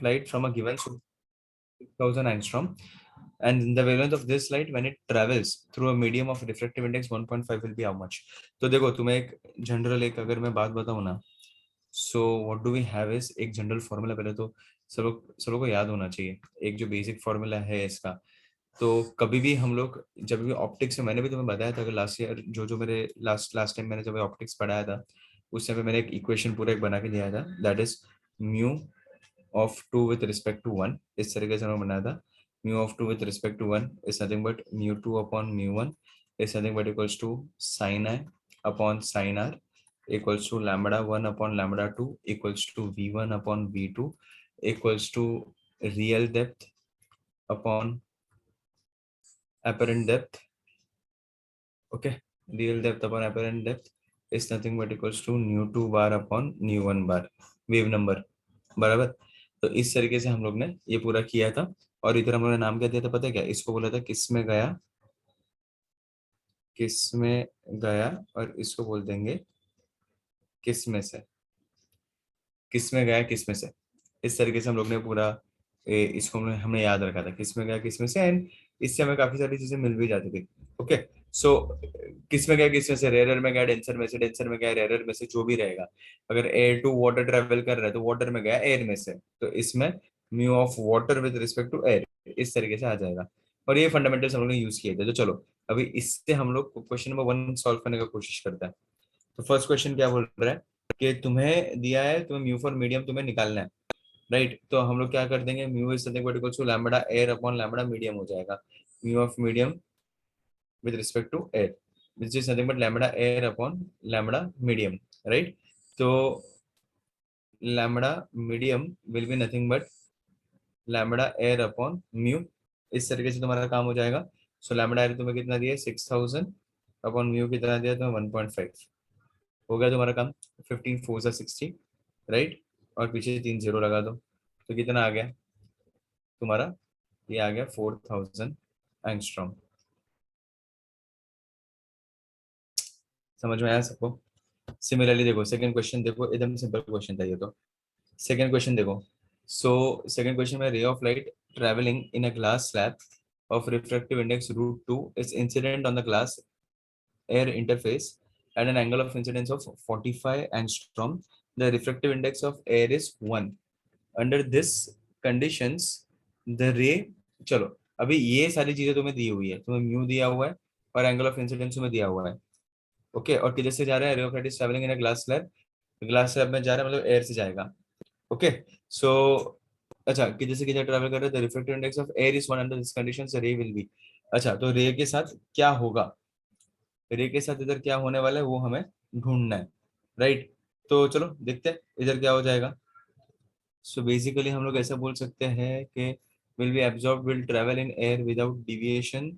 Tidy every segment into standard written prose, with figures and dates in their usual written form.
light from a given 6000 angstrom, and the wavelength of this light when it travels through a medium of refractive index 1.5 will be how much? तो देखो तुम्हें एक general एक अगर मैं बात बताऊं ना, so what do we have is एक जनरल फॉर्मूला। पहले तो सब लोग को याद होना चाहिए एक जो बेसिक फॉर्मूला है इसका। तो कभी भी हम लोग जब भी ऑप्टिक्स में, मैंने भी तुम्हें बताया था कि लास्ट ईयर जो जो मेरे लास्ट टाइम मैंने जब ऑप्टिक्स पढ़ाया था उस समय मैंने एक इक्वेशन पूरा एक बना के दिया था, that is mu of two with respect to one. इस तरीके से मैंने बनाया था, mu of two with respect to one is nothing but mu two upon mu one is nothing but equals to sine I upon sine r equals to lambda 1 upon lambda 2 equals to v1 upon v2 equals to real depth upon apparent depth. Okay, real depth upon apparent depth is nothing but equals to nu2 bar upon nu1 bar wave number, बराबर। तो इस तरीके से हम लोग ने ये पूरा किया था। और इधर हम लोगों ने नाम क्या दिया था पता है क्या? इसको बोला था किस में गया, किस में गया, और इसको बोल देंगे किस में से, किस में गया किस में से। इस तरीके से हम लोग ने पूरा इसको हमने याद रखा था किस में गया किस में से, एंड इससे हमें काफी सारी चीजें मिल भी जाती थी। ओके, सो किस में गया किस में से, रेयर में गया डेंसर में से, डेंसर में गया रेयर में से, जो भी रहेगा। अगर एयर टू वाटर ट्रेवल कर रहा है तो वाटर में गया एयर में से, तो इसमें mu of water with respect to air इस तरीके से आ जाएगा। और ये फंडामेंटल्स हम लोग ने यूज किए थे। तो चलो अभी इससे हम लोग क्वेश्चन नंबर 1 सॉल्व करने का कोशिश करते हैं। तो फर्स्ट क्वेश्चन क्या बोल रहा है कि तुम्हें दिया है, तुम्हें म्यू फॉर मीडियम तुम्हें निकालना है, राइट। तो हम लोग क्या कर देंगे, mu is something equal to lambda air upon lambda medium हो जाएगा। Mu of medium with respect to air which is nothing but lambda air upon lambda medium, right. तो lambda medium will be nothing but lambda air upon mu. इस तरीके से तुम्हारा काम हो जाएगा। सो लैम्बडा एयर तुम्हें कितना दिया, 6000 अपॉन म्यू कितना दिया तुम्हें, 1.5। हो गया तुम्हारा काम। 15 4 60, राइट। और पीछे 3 जीरो लगा दो, तो कितना आ गया तुम्हारा, ये आ गया 4000 एंगस्ट्रॉम। समझ में आया सबको? सिमिलरली देखो सेकंड क्वेश्चन, देखो एकदम सिंपल क्वेश्चन था ये तो। सेकंड क्वेश्चन देखो, सो सेकंड क्वेश्चन में रे of light travelling in a glass slab of refractive index root 2 is incident on the glass air interface at an angle of incidence of 45 angstrom. The refractive index of air is 1. Under this conditions the ray, चलो अभी ये सारी चीजें तुम्हें दी हुई है, तुम्हें mu दिया हुआ है और एंगल ऑफ इंसिडेंस तुम्हें दिया हुआ है। ओके, और किधर से जा रहा है, रे of light is travelling in a glass slab, glass slab में जा रहा है मतलब एयर से जाएगा। ओके, सो अच्छा किधर से किधर ट्रैवल कर रहा है, the refractive index of air is 1 under this condition रे विल बी। अच्छा तो रे के साथ क्या होगा, रे के साथ इधर क्या होने वाला है वो हमें ढूंढना है, राइट। तो चलो देखते हैं इधर क्या हो जाएगा। सो बेसिकली हम लोग ऐसा बोल सकते हैं कि will be absorb will travel in air without deviation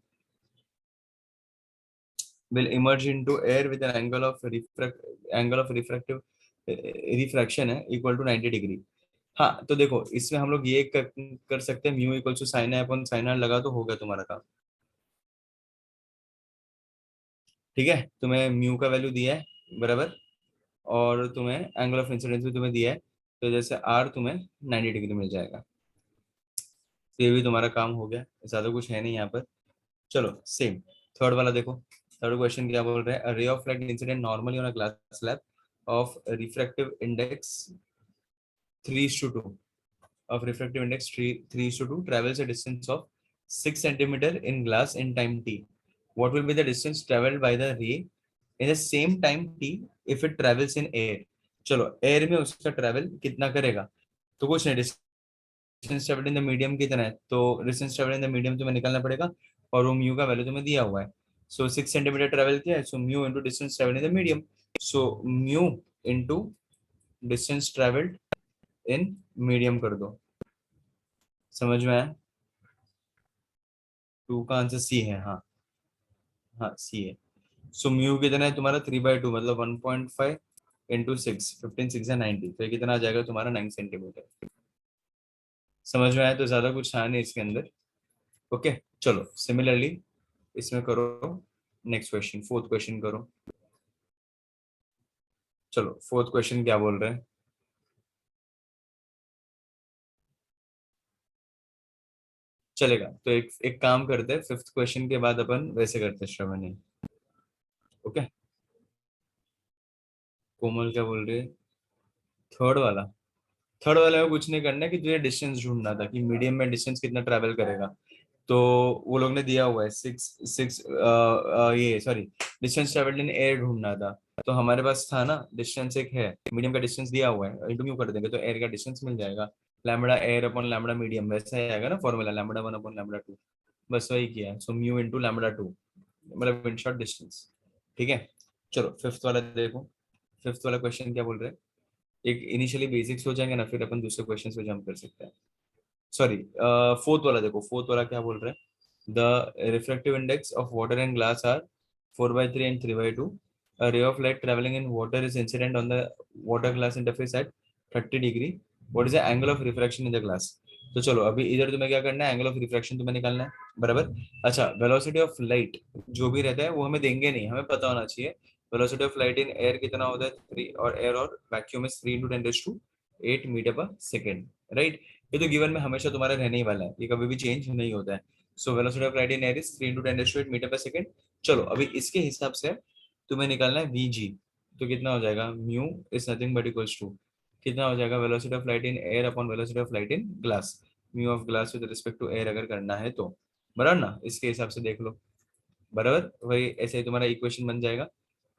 will emerge into air with an angle of refractive refraction है इक्वल टू 90 डिग्री। हाँ तो देखो इसमें हम लोग ये कर सकते हैं, mu equal to sine I upon sine r लगा तो होगा तुम्हारा काम। ठीक है, तुम्हें म्यू का वैल्यू दिया है बराबर, और तुम्हें एंगल ऑफ इंसिडेंस भी तुम्हें दिया है, तो जैसे आर तुम्हें 90 डिग्री मिल जाएगा। तो ये भी तुम्हारा काम हो गया, ज्यादा कुछ है नहीं यहाँ पर। चलो सेम थर्ड वाला देखो। थर्ड क्वेश्चन क्या बोल रहा है, रे of light incident normally on a glass slab of refractive index 3:2 of refractive index 3:2 travels a distance of 6 centimeter in glass in time t. What will be the distance traveled by the ray in the same time t if it travels in air? चलो air में उसका travel कितना करेगा, तो कुछ नहीं, distance travel in the medium कितना है, तो distance travel in the medium तुम्हें निकालना पड़ेगा, और वो म्यू का वैल्यू तुम्हें दिया हुआ है। सो 6 सेंटीमीटर ट्रेवल किया है, so mu into distance travel in the medium, so mu into distance travelled in medium कर दो। समझ में आया? टू का आंसर सी है, हाँ हाँ सी है। सो म्यू कितना है तुम्हारा, 3/2 मतलब 1.5 इंटू 6, 15 6 है 90, तो ये कितना आ जाएगा तुम्हारा 9 सेंटीमीटर। समझ में आया? तो ज्यादा कुछ है नहीं इसके अंदर। ओके चलो सिमिलरली इसमें करो नेक्स्ट क्वेश्चन, फोर्थ क्वेश्चन करो। चलो फोर्थ क्वेश्चन क्या बोल रहे हैं, चलेगा। तो एक एक काम करते हैं, फिफ्थ क्वेश्चन के बाद अपन वैसे करते हैं श्रवणी। ओके। कोमल क्या बोल रही है? थर्ड वाला। थर्ड वाले में कुछ नहीं करना है कि तुझे डिस्टेंस ढूंढना था कि मीडियम में डिस्टेंस कितना ट्रैवल करेगा। तो वो लोग ने दिया हुआ है सिक्स सिक्स, ये sorry, distance travelled in air ढूंढना था। तो हमारे पास था ना, डिस्टेंस एक है, मीडियम का डिस्टेंस दिया हुआ है, इंटू म्यू कर देंगे तो एयर का डिस्टेंस मिल जाएगा। Lambda air upon lambda medium, वैसा ही आएगा ना formula, lambda one upon lambda to. बस वही किया है, so mu into lambda to, मतलब इन शॉर्ट डिस्टेंस। ठीक है। चलो फिफ्थ वाला देखो। फिफ्थ वाला क्वेश्चन क्या बोल रहे हैं? एक इनिशियली बेसिक्स हो जाएंगे ना, फिर अपन दूसरे क्वेश्चन पे जंप कर सकते हैं। सॉरी, फोर्थ वाला देखो, फोर्थ वाला क्या बोल रहा है? The refractive index of water and glass are 4/3 and 3/2. A ray of light traveling in water is incident on the water glass interface at 30 degree. What is the angle of refraction in the glass? तो चलो अभी इधर तुम्हें क्या करना है, angle of refraction तुम्हें निकालना है, बराबर। अच्छा, वेलोसिटी ऑफ लाइट जो भी रहता है वो हमें देंगे नहीं, हमें पता होना चाहिए। Velocity of light in air कितना होता है, 3, और एयर और वैक्यूम में 3 × 10⁸ राइट। ये तो गिवन में हमेशा तुम्हारा रहने ही वाला है, ये कभी भी चेंज नहीं होता है। सो velocity of light in air is 3 × 10⁸ चलो अभी इसके हिसाब से तुम्हें निकालना है वीजी। तो कितना हो जाएगा, mu is nothing but equals to, कितना हो जाएगा, velocity of light in air upon velocity of light in glass, mu of glass with respect to air अगर करना है तो, बराबर ना, इसके हिसाब से देख लो। बराबर, वही ऐसे ही तुम्हारा इक्वेशन बन जाएगा।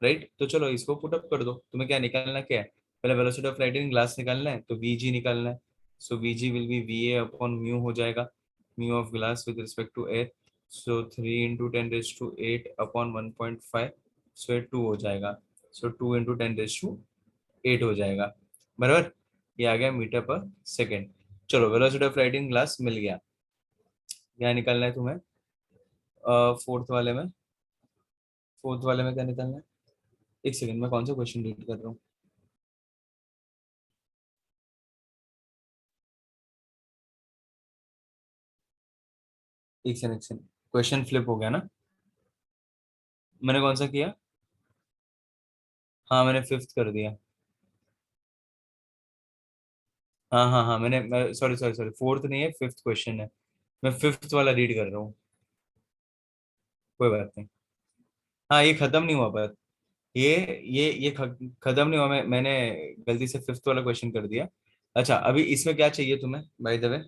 राइट, तो चलो इसको पुट अप कर दो। तुम्हें क्या निकालना क्या है, पहले velocity of light in glass निकालना है, तो वीजी निकालना है। So VG will be V A upon mu हो जाएगा, mu of glass with respect to air. So 3 × 10⁸ upon 1.5, so ये 2 हो जाएगा। सो 2 × 10⁸ हो जाएगा, बराबर। ये आ गया मीटर पर सेकेंड। चलो velocity of light in glass मिल गया। क्या निकालना है तुम्हें फोर्थ वाले में? फोर्थ वाले में क्या निकालना है? एक सेकंड, मैं कौन सा क्वेश्चन रीड कर रहा हूँ? एक सेकंड, क्वेश्चन फ्लिप हो गया ना। मैंने कौन सा किया? हाँ मैंने फिफ्थ कर दिया। हाँ हाँ हाँ, मैंने सॉरी सॉरी सॉरी, फोर्थ नहीं है, फिफ्थ क्वेश्चन है। मैं फिफ्थ वाला रीड कर रहा हूँ। कोई बात नहीं। हाँ ये खत्म नहीं हुआ पर, खत्म नहीं हुआ, मैंने गलती से फिफ्थ वाला क्वेश्चन कर दिया। अच्छा अभी इसमें क्या चाहिए तुम्हें बाय द वे?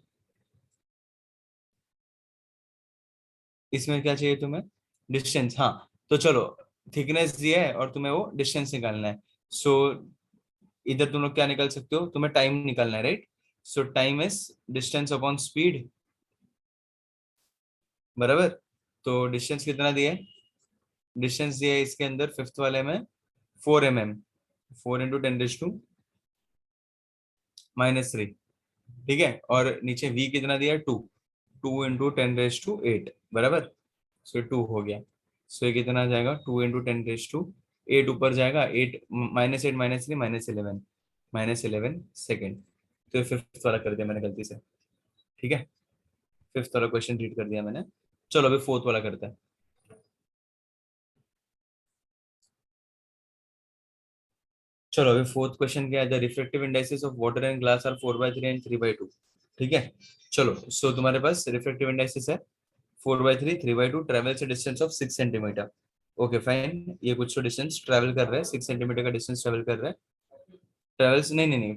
इसमें क्या चाहिए तुम्हें? डिस्टेंस, हाँ। तो चलो, थिकनेस दिया है और तुम्हें वो डिस्टेंस निकालना है। सो इधर तुम लोग क्या निकाल सकते हो, तुम्हें टाइम निकालना है, right. So time is distance upon speed, बराबर। तो डिस्टेंस कितना दिया है? डिस्टेंस दिया है इसके अंदर फिफ्थ वाले में 4 mm, 4 × 10⁻³ ठीक है। और नीचे v कितना दिया है, 2, 2 × 10⁸ बराबर। सो 2 हो गया। सो ये कितना आ जाएगा, 2 × 10⁸ ऊपर जाएगा, 8 -8 -3 -11 सेकेंड। तो फिफ्थ वाला कर दिया मैंने गलती से। ठीक है, फिफ्थ वाला क्वेश्चन रीड कर दिया मैंने। चलो अभी फोर्थ वाला करते हैं। चलो अभी फोर्थ क्वेश्चन क्या है, the reflective indices of water and glass are 4/3 and 3/2। ठीक है। चलो सो तुम्हारे पास रिफ्लेक्टिव इंडाइसेस है 4/3, 3/2, ट्रेवल से distance of 6 centimetre. Okay fine, ये कुछ तो डिस्टेंस ट्रेवल कर रहा है, 6 सेंटीमीटर का डिस्टेंस ट्रेवल कर रहा है। ट्रेवल्स नहीं नहीं नहीं,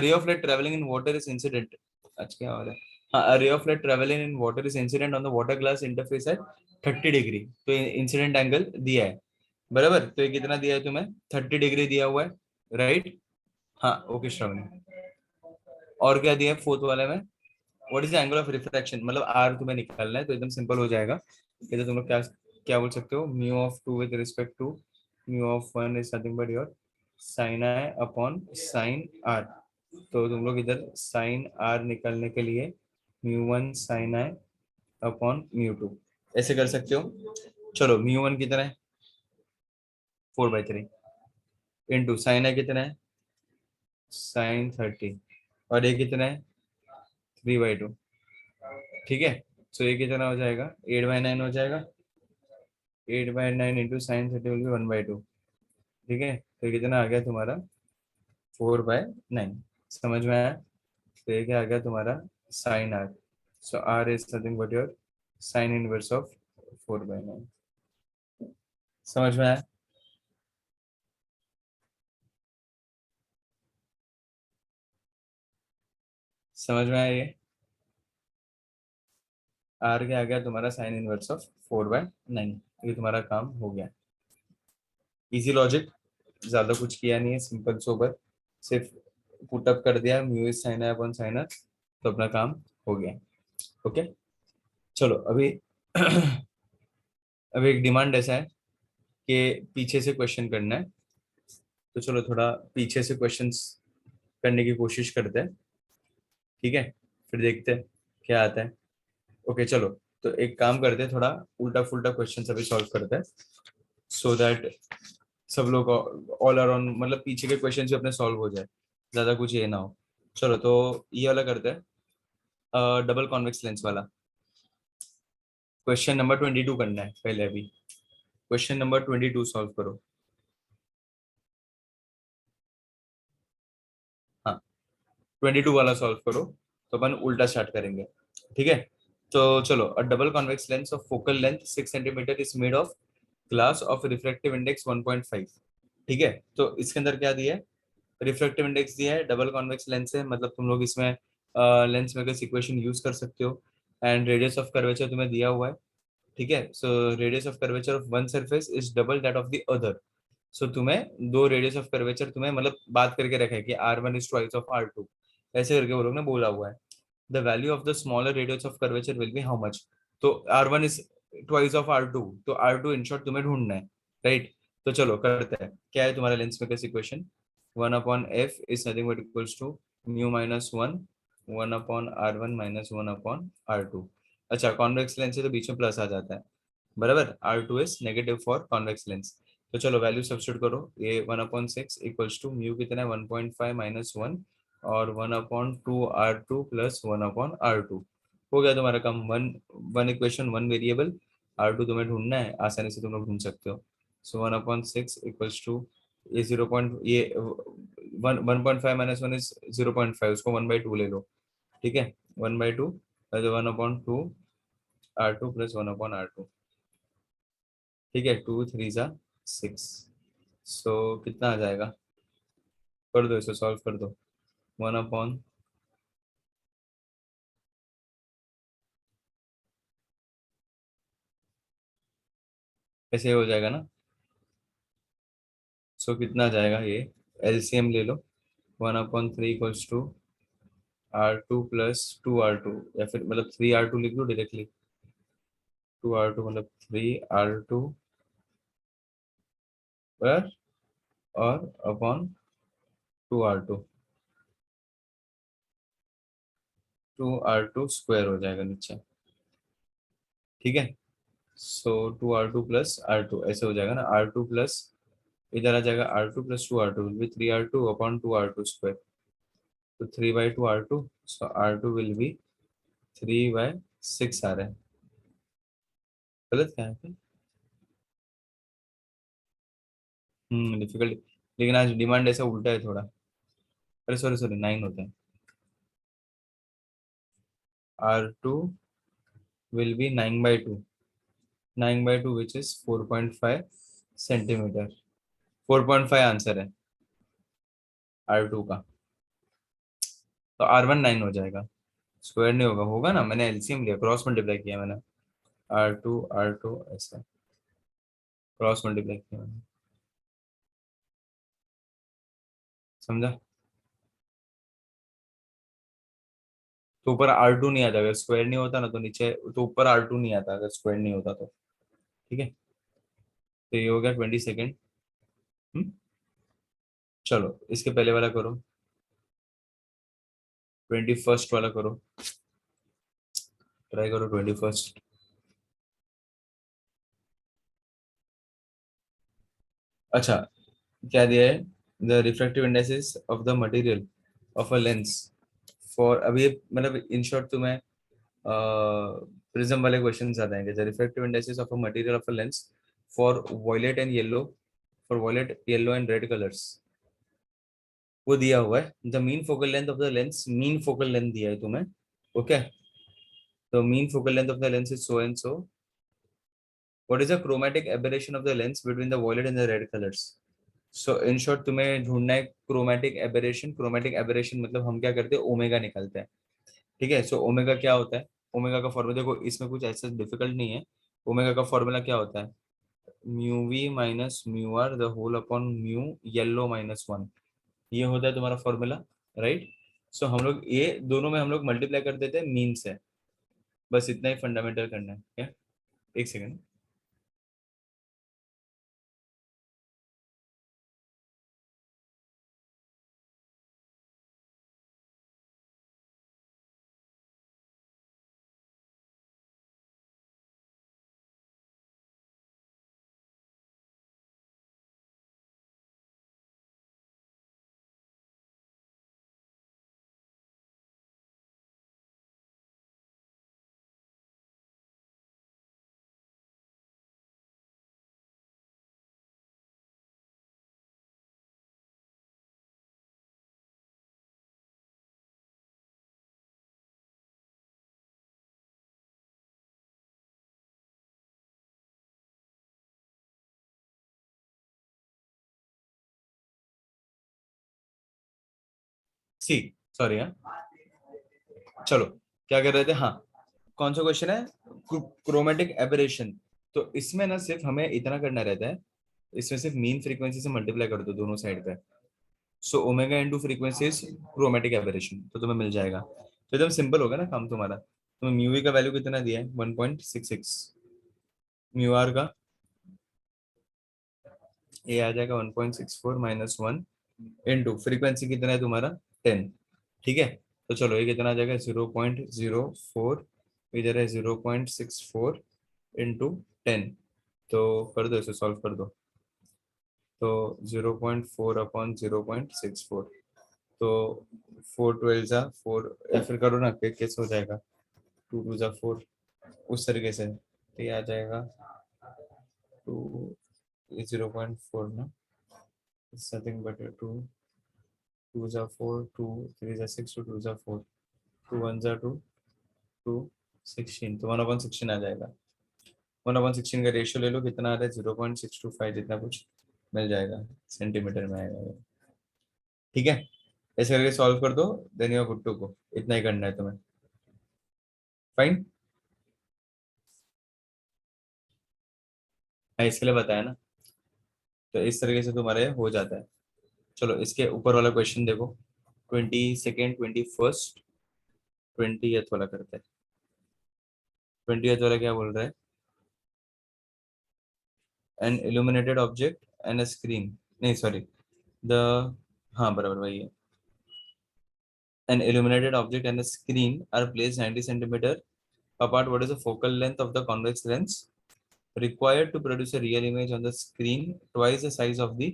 ray of light travelling in water is incident. अच्छा क्या हो रहा है? हाँ, ray of light travelling in water is incident on the water glass interface at 30 degree. तो इंसिडेंट एंगल दिया है, बराबर। तो ये कितना दिया है तुम्हें, 30 डिग्री दिया हुआ है, राइट। हाँ ओके श्रवणी। और क्या दिया है फोर्थ वाले में? What is the angle of refraction, मतलब आर तुम्हें निकालना है, तो एकदम सिंपल हो जाएगा। ये तो तुम लोग क्या क्या बोल सकते हो, mu of two with respect to mu of one is nothing but your sine I upon sine R. तो तुम लोग इधर साइन आर निकालने के लिए म्यू 1 साइन आई अपॉन म्यू 2 ऐसे कर सकते हो। चलो म्यू 1 कितना है, 4/3, इंटू साइन आई कितना है, साइन 30, और ये कितना है, 3/2। ठीक है। सो ये कितना हो जाएगा, 8/9 हो जाएगा। 8/9 इंटू साइन 30 विल बी 1/2। ठीक है, तो ये कितना आ गया तुम्हारा, 4/9। समझ में आया? तो ये क्या आ गया तुम्हारा, sine R. So r is nothing but your sin inverse of 4/9. समझ में आया? समझ में आया ये? r के आ गया तुम्हारा sin इनवर्स ऑफ 4/9। ये तुम्हारा काम हो गया। इजी लॉजिक, ज्यादा कुछ किया नहीं है, सिंपल सोबर, सिर्फ पुटअप कर दिया mu is sine I upon sine R, तो अपना काम हो गया। ओके, चलो अभी अभी एक डिमांड ऐसा है कि पीछे से क्वेश्चन करना है, तो चलो थोड़ा पीछे से क्वेश्चंस करने की कोशिश करते हैं। ठीक है, फिर देखते हैं क्या आता है। ओके चलो, तो एक काम करते हैं, थोड़ा उल्टा फुल्टा क्वेश्चन अभी सॉल्व करते हैं, सो दैट सब लोग ऑल अराउंड मतलब पीछे के क्वेश्चन भी अपने सॉल्व हो जाए, ज्यादा कुछ ये ना हो। चलो तो ये वाला करते हैं, डबल कॉन्वेक्स लेंस वाला। क्वेश्चन नंबर 22 करना है पहले। अभी क्वेश्चन नंबर 22 सॉल्व करो। हाँ, 22 वाला सॉल्व करो, तो अपन उल्टा स्टार्ट करेंगे। ठीक है, तो चलो, अ double convex lens of focal length 6 centimetre is made of glass of refractive index 1.5। ठीक है, तो इसके अंदर क्या दिया है? रिफ्रैक्टिव इंडेक्स दिया है, डबल कॉन्वेक्स लेंस है, मतलब तुम लोग इसमें लेंस मेकर्स इक्वेशन यूज कर सकते हो। एंड रेडियस ऑफ कर्वेचर तुम्हें दिया हुआ है। ठीक है, so radius of curvature of one surface is double that of the other. सो तुम्हें दो रेडियस ऑफ कर्वेचर तुम्हें मतलब बात करके रखा है कि R1 is twice of R2, ऐसे करके वो लोग ने बोला हुआ है। The value of the smaller radius of curvature will be how much. तो R1 is twice of R2, तो R2 इन शॉर्ट तुम्हें ढूंढना है, राइट? तो चलो करते हैं, क्या है तुम्हारा lens makers equation? 1/f is nothing but equals to mu minus 1 1/R1 minus 1/R2। अच्छा, कॉन्वेक्स लेंस है तो बीच में प्लस आ जाता है, बराबर। R2 is negative for convex lens. तो चलो वैल्यू सब्स्टिट्यूट करो, ये 1/6 इक्वल्स टू म्यू कितना है 1.5 माइनस 1 और 1/2R2 प्लस 1/R2। हो गया तुम्हारा काम। One one equation one variable, R2 तुम्हें ढूंढना है, आसानी से तुम लोग ढूंढ सकते हो। सो 1/6 इक्वल्स टू ये 0. ये 1.5 माइनस 1 इज 0.5, उसको 1/2 ले लो। ठीक है, 1/2 1/2 R2 प्लस 1/R2। ठीक है, 2 3 जा 6। सो कितना आ जाएगा? कर दो, इसे सॉल्व कर दो। 1/, ऐसे हो जाएगा ना? सो कितना आ जाएगा ये? एलसीएम ले लो। 1/3 equals to R2 plus 2R2, या फिर मतलब 3R2 लिख लो डायरेक्टली। 2R2 मतलब 3R2 पर और अपॉन 2R2, 2R2 स्क्वायर हो जाएगा नीचे। ठीक है, सो 2R2 प्लस R2 ऐसे हो जाएगा ना। R2 प्लस इधर आ जाएगा, R2 plus 2R2 will be 3R2 upon 2R2 square. तो 3/2 R2, so R2 will be 3/6 आ रहा है। गलत क्या है? डिफिकल्ट, लेकिन आज डिमांड ऐसा उल्टा है थोड़ा। अरे सॉरी सॉरी, 9 होता है। R2 will be 9/2, 9/2 which is 4.5 centimetre. 4.5 answer है R2 का। तो R1 9 हो जाएगा, स्क्वायर नहीं होगा। होगा ना, मैंने एलसीएम लिया, क्रॉस मल्टीप्लाई किया मैंने। R2 ऐसा क्रॉस मल्टीप्लाई किया मैंने, समझा? तो ऊपर R2 नहीं आता, अगर स्क्वायर नहीं होता ना तो नीचे, तो ऊपर R2 नहीं आता अगर स्क्वायर नहीं होता तो। ठीक है, तो ये हो गया 22nd। चलो इसके पहले वाला करो, 21st वाला करो, ट्राई करो 21st। अच्छा, क्या दिया है? The refractive indexes of the material of a lens for, अभी मतलब इन शॉर्ट तुम्हें प्रिज्म वाले क्वेश्चन आ जाएंगे। The refractive indexes of a material of a lens for violet and yellow, for violet yellow and red colours, वो दिया हुआ है। The mean focal length of the lens, mean focal length दिया है तुम्हें। ओके, तो mean focal length of the lens is so and so. What is the chromatic aberration of the lens between the violet and the red colours. So in short तुम्हें ढूंढना है chromatic aberration. Chromatic aberration मतलब हम क्या करते हैं, omega निकालते हैं. ठीक है. सो ओमेगा क्या होता है, ओमेगा का फॉर्मूला देखो, इसमें कुछ ऐसा डिफिकल्ट नहीं है. ओमेगा का फॉर्मूला क्या होता है, mu V minus mu R the whole upon mu yellow minus one. ये होता है तुम्हारा फॉर्मूला. राइट. सो हम लोग ये दोनों में हम लोग मल्टीप्लाई कर देते हैं मीन से. बस इतना ही फंडामेंटल करना है क्या. एक सेकेंड. सी. सॉरी हाँ. चलो. क्या कर रहे थे, हाँ. कौन सा क्वेश्चन है, क्रोमेटिक एबरेशन. तो इसमें ना सिर्फ हमें इतना करना रहता है, इसमें सिर्फ मीन फ्रीक्वेंसी से मल्टीप्लाई कर दो दोनों साइड पे. So omega into frequency is chromatic aberration, तो तुम्हें मिल जाएगा. तो एकदम सिंपल होगा ना काम तुम्हारा. तुम्हें म्यू वी का वैल्यू कितना दिया है, 1.66. म्यू आर का ये आ जाएगा 1.64 माइनस वन इंटू फ्रीक्वेंसी कितना है तुम्हारा 10. ठीक है. तो चलो ये कितना आ जाएगा 0.04. इधर है 0.64 इंटू 10. तो कर दो, इसे सॉल्व कर दो. तो 0.4 अपॉन 0.64. तो 4 12 जा 4, या फिर करो ना कैसे हो जाएगा, 2 2 जा 4. उस तरीके से तो ये आ जाएगा 2, 0.4 ना. नथिंग बट 2 2 जा 4, 2 3 जा 6, 2 2 जा 4, 2 1 जा 2, 2 16. तो 1/16 आ जाएगा. 1/16 का रेशियो ले लो, कितना आ रहा है 0.625 जितना कुछ मिल जाएगा, सेंटीमीटर में आएगा ये. ठीक है. ऐसे करके सॉल्व कर दो. Then you good to go. इतना ही करना है तुम्हें. फाइन. मैं इसके लिए बताया ना. तो इस तरीके से तुम्हारे हो जाता है. चलो इसके ऊपर वाला क्वेश्चन देखो. 22nd 21st 20th वाला करते हैं. 20th वाला क्या बोल रहा है, an illuminated object and a screen. नहीं सॉरी. द हाँ बराबर वही है. An illuminated object and a screen are placed 90 centimeter apart. What is the focal length of the convex lens required to produce a real image on the screen twice the size of the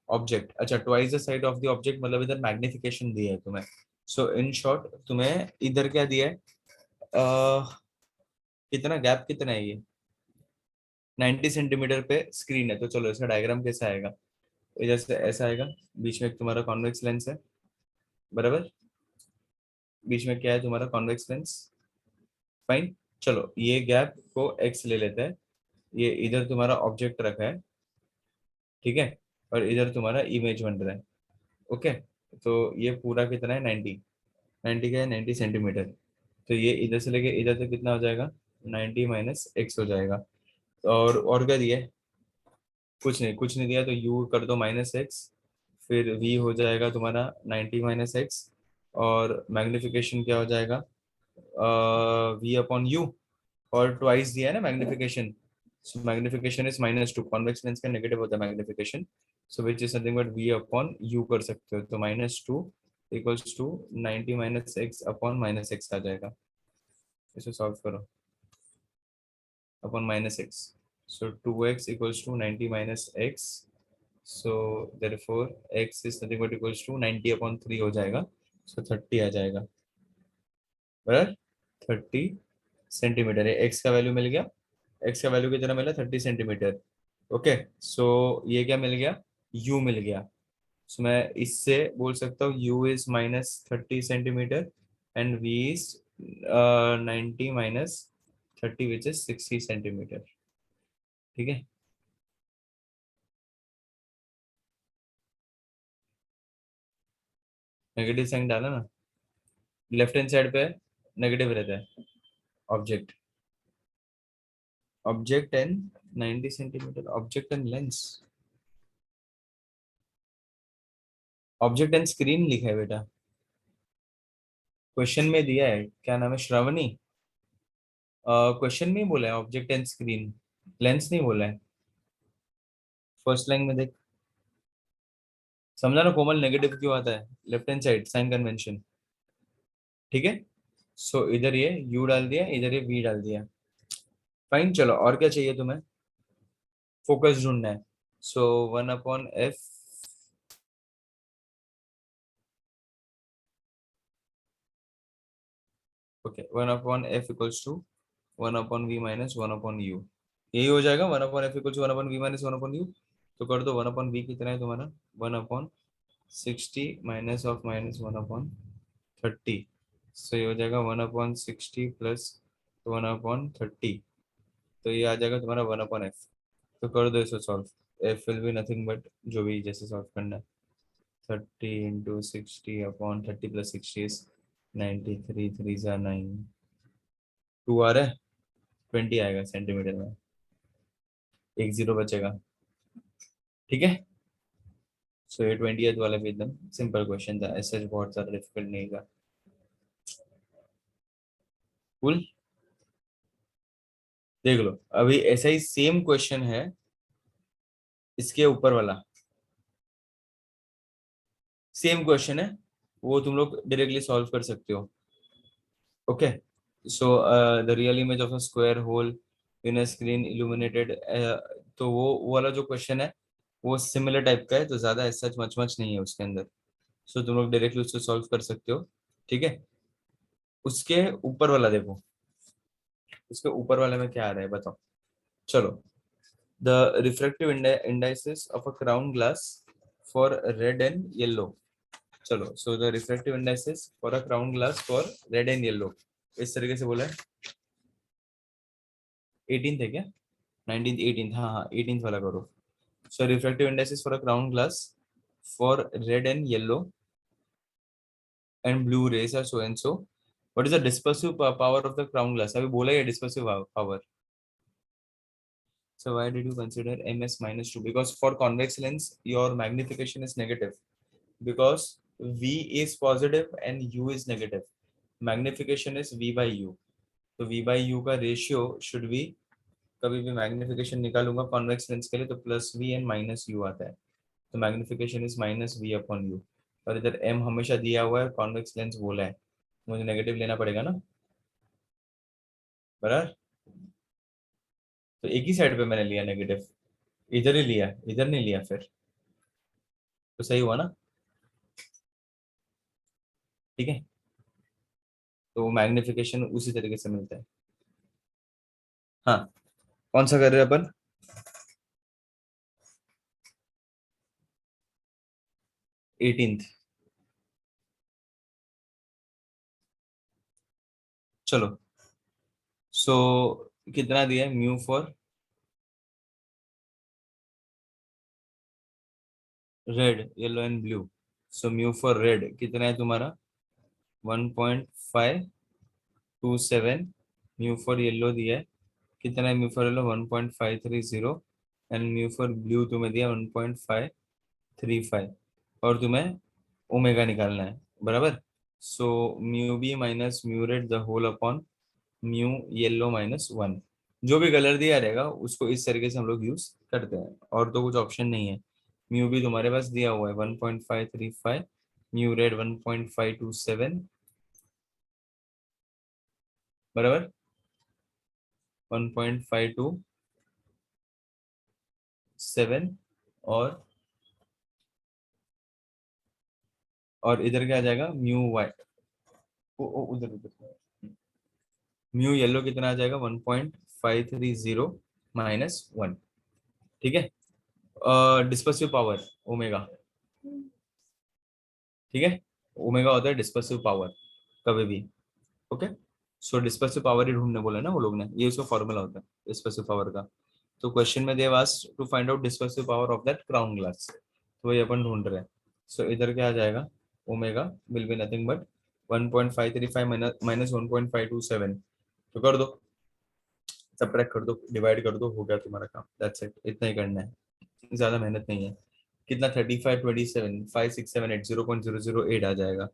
object. अच्छा, twice the size of the object मतलब इधर magnification दिया है तुम्हें. सो in short तुम्हें इधर क्या दिया है, कितना गैप कितना है ये, 90 सेंटीमीटर पे स्क्रीन है. तो चलो इसका डायग्राम कैसा आएगा, इधर से ऐसा आएगा. बीच में एक तुम्हारा कॉन्वेक्स लेंस है. बराबर. बीच में क्या है तुम्हारा कॉन्वेक्स लेंस. फाइन. चलो ये गैप को एक्स ले लेते हैं. ये इधर तुम्हारा ऑब्जेक्ट रखा है. ठीक है. और इधर तुम्हारा इमेज बन रहा है. ओके. तो ये पूरा कितना है 90. 90 का है 90 सेंटीमीटर. तो ये इधर से लेके इधर तक कितना हो जाएगा, 90 माइनस एक्स हो जाएगा. और क्या दिया है, कुछ नहीं, कुछ नहीं दिया. तो यू कर दो माइनस एक्स. फिर वी हो जाएगा तुम्हारा 90 माइनस एक्स. और मैग्निफिकेशन क्या हो जाएगा, वी अपॉन यू. और ट्वाइस दिया है ना magnification. So magnification is -2. Convex lens का नेगेटिव होता है magnification. So which is something but V upon U कर सकते हो. तो -2 equals to 90 minus X upon minus X आ जाएगा. इसे सॉल्व करो. Upon minus X. So 2x equals to 90 minus X. So therefore x is nothing but equals to 90 upon 3 हो जाएगा. सो 30 आ जाएगा. बराबर. 30 सेंटीमीटर है. x का वैल्यू मिल गया. x का वैल्यू कितना मिला, 30 सेंटीमीटर. ओके. सो ये क्या मिल गया, u मिल गया. मैं इससे बोल सकता हूँ u is -30 centimetre and v is 90 minus 30 which is 60 centimetre. ठीक है, नेगेटिव साइन डाला ना, लेफ्ट हैंड साइड पे नेगेटिव रहता है। Object, object and 90 centimetre, object and lens, object and screen लिखा है बेटा, क्वेश्चन में दिया है। क्या नाम है, श्रावणी? क्वेश्चन में ही बोला है ऑब्जेक्ट एंड स्क्रीन, लेंस नहीं बोला है। फर्स्ट लाइन में देख, समझा ना कोमल, नेगेटिव क्यों आता है, left hand side sign convention. ठीक है, सो इधर ये u डाल दिया, इधर ये v डाल दिया। फाइन, चलो और क्या चाहिए तुम्हें, फोकस ढूंढना है। So 1/f, okay, 1/f equals to 1/v minus 1/u, यही हो जाएगा। 1/f equals to 1/v minus 1/u। तो कर दो, 1/v कितना है तुम्हारा, 1/60 माइनस 1/30, सो ये हो जाएगा 1/60 प्लस 1/30। तो ये आ जाएगा तुम्हारा 1/f। तो कर दो इसको solve, F will be nothing but जो भी जैसे सॉल्व करना है, 30 × 60/30 प्लस 60 इज 93, 3 × 9, 2 आ रहा है, 20 आएगा सेंटीमीटर में, एक जीरो बचेगा। ठीक है, सो ये 20th वाला भी एकदम सिंपल क्वेश्चन था, ऐसे बहुत ज्यादा डिफिकल्ट नहीं था। कूल, देख लो अभी ऐसा ही सेम क्वेश्चन है, इसके ऊपर वाला सेम क्वेश्चन है, वो तुम लोग डायरेक्टली सॉल्व कर सकते हो। Okay, so the real image of a square hole in a screen illuminated, तो वो वाला जो क्वेश्चन है वो सिमिलर टाइप का है, तो ज्यादा ऐसा मच मच नहीं है उसके अंदर। सो तुम लोग डायरेक्टली उसको सॉल्व कर सकते हो। ठीक है, उसके ऊपर वाला देखो, उसके ऊपर वाले में क्या आ रहा है बताओ। चलो, the refractive indices of a crown glass for red and yellow. चलो, so the refractive indices for a crown glass for red and yellow, इस तरीके से बोला है। 18th है क्या, 19th, 18th, हाँ हाँ 18th वाला करो। So refractive indices for a crown glass for red and yellow and blue rays are so and so, what is the dispersive power of the crown glass, अभी बोला है dispersive power. So why did you consider ms minus 2? Because for convex lens, your magnification is negative. Because v is positive and u is negative. Magnification is v by u. तो v by u का ratio should be, कभी भी magnification निकालूंगा convex lens के लिए तो plus V and minus U आता है, तो magnification is minus V upon U. और इधर m हमेशा दिया हुआ है, कॉन्वेक्स लेंस बोला है, मुझे नेगेटिव लेना पड़ेगा ना, बराबर। तो एक ही साइड पे मैंने लिया नेगेटिव, इधर ही लिया, इधर नहीं लिया फिर, तो सही हुआ ना। ठीक है, तो मैग्निफिकेशन उसी तरीके से मिलता है। हाँ, कौन सा कर रहे हैं अपन, 18th। चलो, सो कितना दिया है mu for red yellow and blue. So mu for red कितना है तुम्हारा, 1.527। म्यू फॉर येलो दिया है, कितना है mu for yellow, 1.530। And mu for blue तुम्हें दिया 1.535, और तुम्हें ओमेगा निकालना है, बराबर। So mu B minus mu red the whole upon mu yellow minus 1, जो भी कलर दिया रहेगा उसको इस तरीके से हम लोग यूज करते हैं, और तो कुछ ऑप्शन नहीं है। म्यू भी तुम्हारे पास दिया हुआ है 1.535, म्यू रेड 1.527, बराबर, 1.527। और इधर क्या आ जाएगा म्यू वाइट, उधर उधर म्यू येलो कितना आ जाएगा 1.530 माइनस 1। ठीक है, डिस्पर्सिव पावर ओमेगा, ठीक है, ओमेगा होता है डिस्पर्सिव पावर कभी भी। ओके, सो डिस्पर्सिव पावर ही ढूंढने बोला ना वो लोग ने, ये उसका फॉर्मूला होता है डिस्पर्सिव पावर का। तो क्वेश्चन में they've asked to find out dispersive power of that crown glass, तो वही अपन ढूंढ रहे हैं। सो इधर क्या आ जाएगा, omega will be nothing but 1.535 minus 1.527, तो कर दो, सबट्रैक्ट कर दो, डिवाइड कर दो, हो गया तुम्हारा काम, दैट्स इट, इतना ही करना है, ज्यादा मेहनत नहीं है। कितना 35, 27, 5, 6, 7, 8, 0.008 आ जाएगा,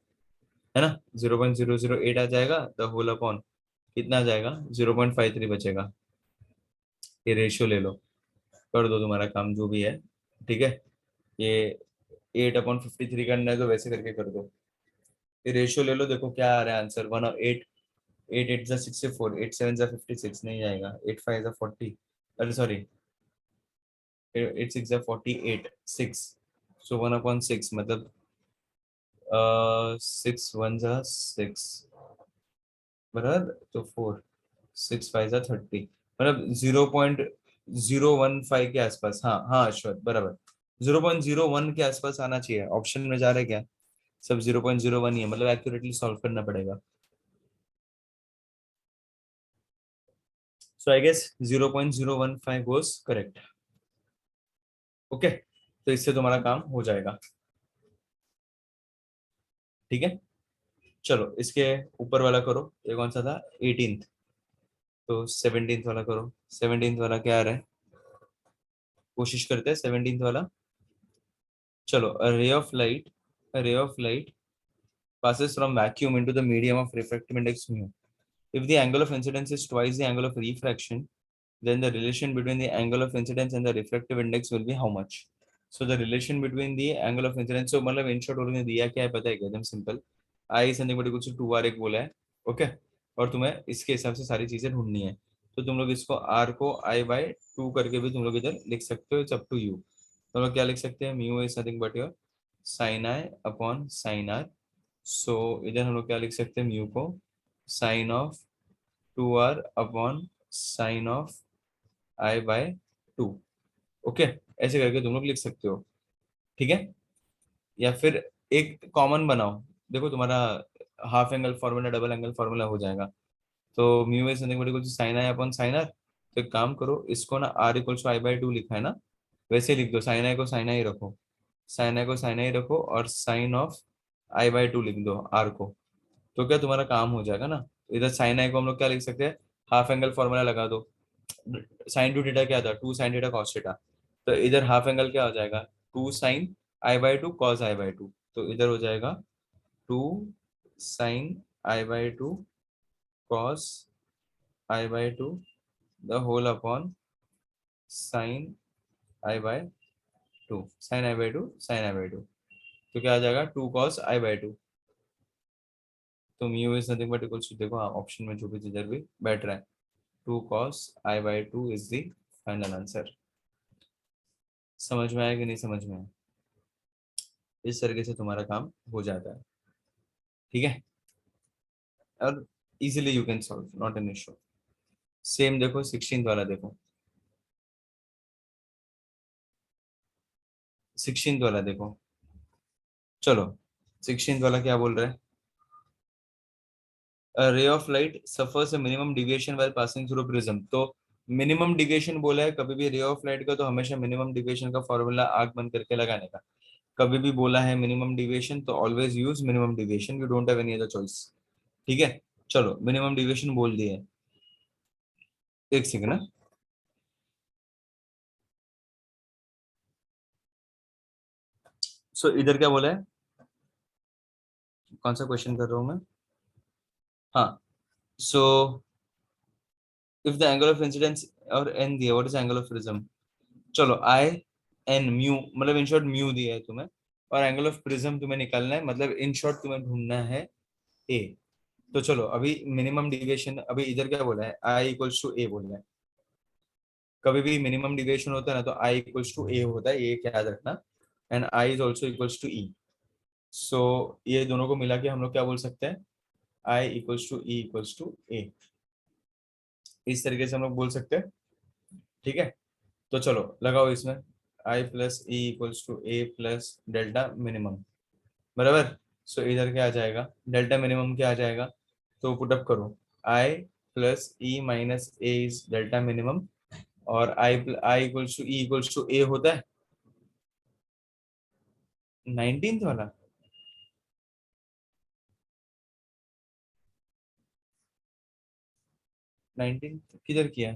है ना, 0.008 आ जाएगा, द होल अपॉन कितना आ जाएगा, 0.53 बचेगा। ये रेशियो ले लो, कर दो तुम्हारा काम जो भी है, ठीक है। ये 8/53 करना है तो वैसे करके कर दो, ये रेशियो ले लो, देखो क्या आ रहा है आंसर, 1/8, 8 8 जा 64, 8 7 जा 56, नहीं आएगा, 8 5 जा 40, अरे सॉरी 8 6 जा 48, 6, सो 1/6 मतलब 6 1 जा 6 बराबर, तो 4 6 5 जा 30, मतलब 0.015 के आसपास, हाँ हाँ श्योर बराबर, 0.01 के आसपास आना चाहिए, ऑप्शन में जा रहे क्या, सब 0.01 ही है, मतलब एक्यूरेटली सॉल्व करना पड़ेगा। So I guess 0.015 goes correct. Okay, तो इससे तुम्हारा काम हो जाएगा, ठीक है। चलो इसके ऊपर वाला करो, ये कौन सा था, 18th, तो 17th वाला करो, 17th वाला क्या आ रहा है, कोशिश करते हैं 17th वाला। चलो, a ray of light, a ray of light passes from vacuum into the medium of refractive index mu. If the angle of incidence is twice the angle of refraction, then the relation between the angle of incidence and the refractive index will be how much? So the relation between the angle of incidence, so मतलब in short उन्होंने दिया क्या है पता है क्या, एकदम simple, I is something but equals to 2r एक बोला है, ओके, और तुम्हें इसके हिसाब से सारी चीजें ढूंढनी है, तो तुम लोग इसको r को I/2 करके भी तुम लोग इधर लिख सकते हो, इट्स अप टू यू। तो लोग क्या लिख सकते हैं, mu is nothing but your sine I upon sine R, so इधर हम लोग क्या लिख सकते हैं, म्यू को sine of 2r upon sine of I/2, okay, ऐसे करके तुम लोग लिख सकते हो, ठीक है। या फिर एक कॉमन बनाओ, देखो तुम्हारा half angle formula double angle formula हो जाएगा, तो mu is nothing but equal to sine I upon sine R, तो एक काम करो, इसको ना r इक्वल टू I/2 लिखा है ना, वैसे लिख दो, साइन आई को साइन आई रखो, साइन आई को साइन आई रखो, और साइन ऑफ I/2 लिख दो r को, तो क्या तुम्हारा काम हो जाएगा ना। इधर साइन आई को हम लोग क्या लिख सकते हैं, हाफ एंगल फॉर्मूला लगा दो, साइन टू थीटा क्या था, 2 sin थीटा कॉस थीटा, तो इधर हाफ एंगल क्या हो जाएगा, 2 sin I/2 कॉस I/2, तो इधर हो जाएगा 2 sin I/2 cos I/2 the whole upon sin I/2, sin I/2, तो क्या आ जाएगा 2 cos I/2, तो mu is nothing but equals to, देखो हाँ ऑप्शन में जो भी जिधर भी बैठ रहा है, 2 cos I/2 is the final answer. समझ में आया कि नहीं समझ में आया, इस तरीके से तुम्हारा काम हो जाता है, ठीक है, और easily you can solve, not an issue. Same देखो 16th वाला देखो, 16th वाला देखो, चलो 16th वाला क्या बोल रहा है, a ray of light suffers a minimum deviation while passing through prism, तो मिनिमम डिविएशन बोला है, कभी भी रे ऑफ लाइट का तो हमेशा मिनिमम डिविएशन का फॉर्मूला आग बंद करके लगाने का, कभी भी बोला है मिनिमम डिविएशन तो always use minimum deviation, you don't have any other choice, ठीक है। चलो मिनिमम डिविएशन बोल दिए, एक सेकंड ना, सो इधर क्या बोला है, कौन सा क्वेश्चन कर रहा हूँ मैं, हाँ, so if the angle of incidence और एन दिया, what is angle of prism, चलो आई एन म्यू, मतलब इन शॉर्ट म्यू दिया है तुम्हें, और एंगल ऑफ प्रिज्म तुम्हें निकालना है, मतलब इन शॉर्ट तुम्हें ढूंढना है ए, तो चलो अभी मिनिमम डिविएशन, अभी इधर क्या बोला है, आई इक्वल्स टू ए बोला है, कभी भी मिनिमम डिविएशन होता है ना तो आई इक्वल्स टू ए होता है, ये याद रखना, and I is also equals to E, so ये दोनों को मिला के हम लोग क्या बोल सकते हैं, I equals to E equals to A, इस तरीके से हम लोग बोल सकते हैं, ठीक है। तो चलो लगाओ इसमें, I plus E equals to A plus delta minimum, बराबर, सो इधर क्या आ जाएगा, डेल्टा मिनिमम क्या आ जाएगा, तो पुटअप करो, I plus E minus A is delta minimum, और I equals to E equals to A होता है 19th वाला। 19th किधर किया?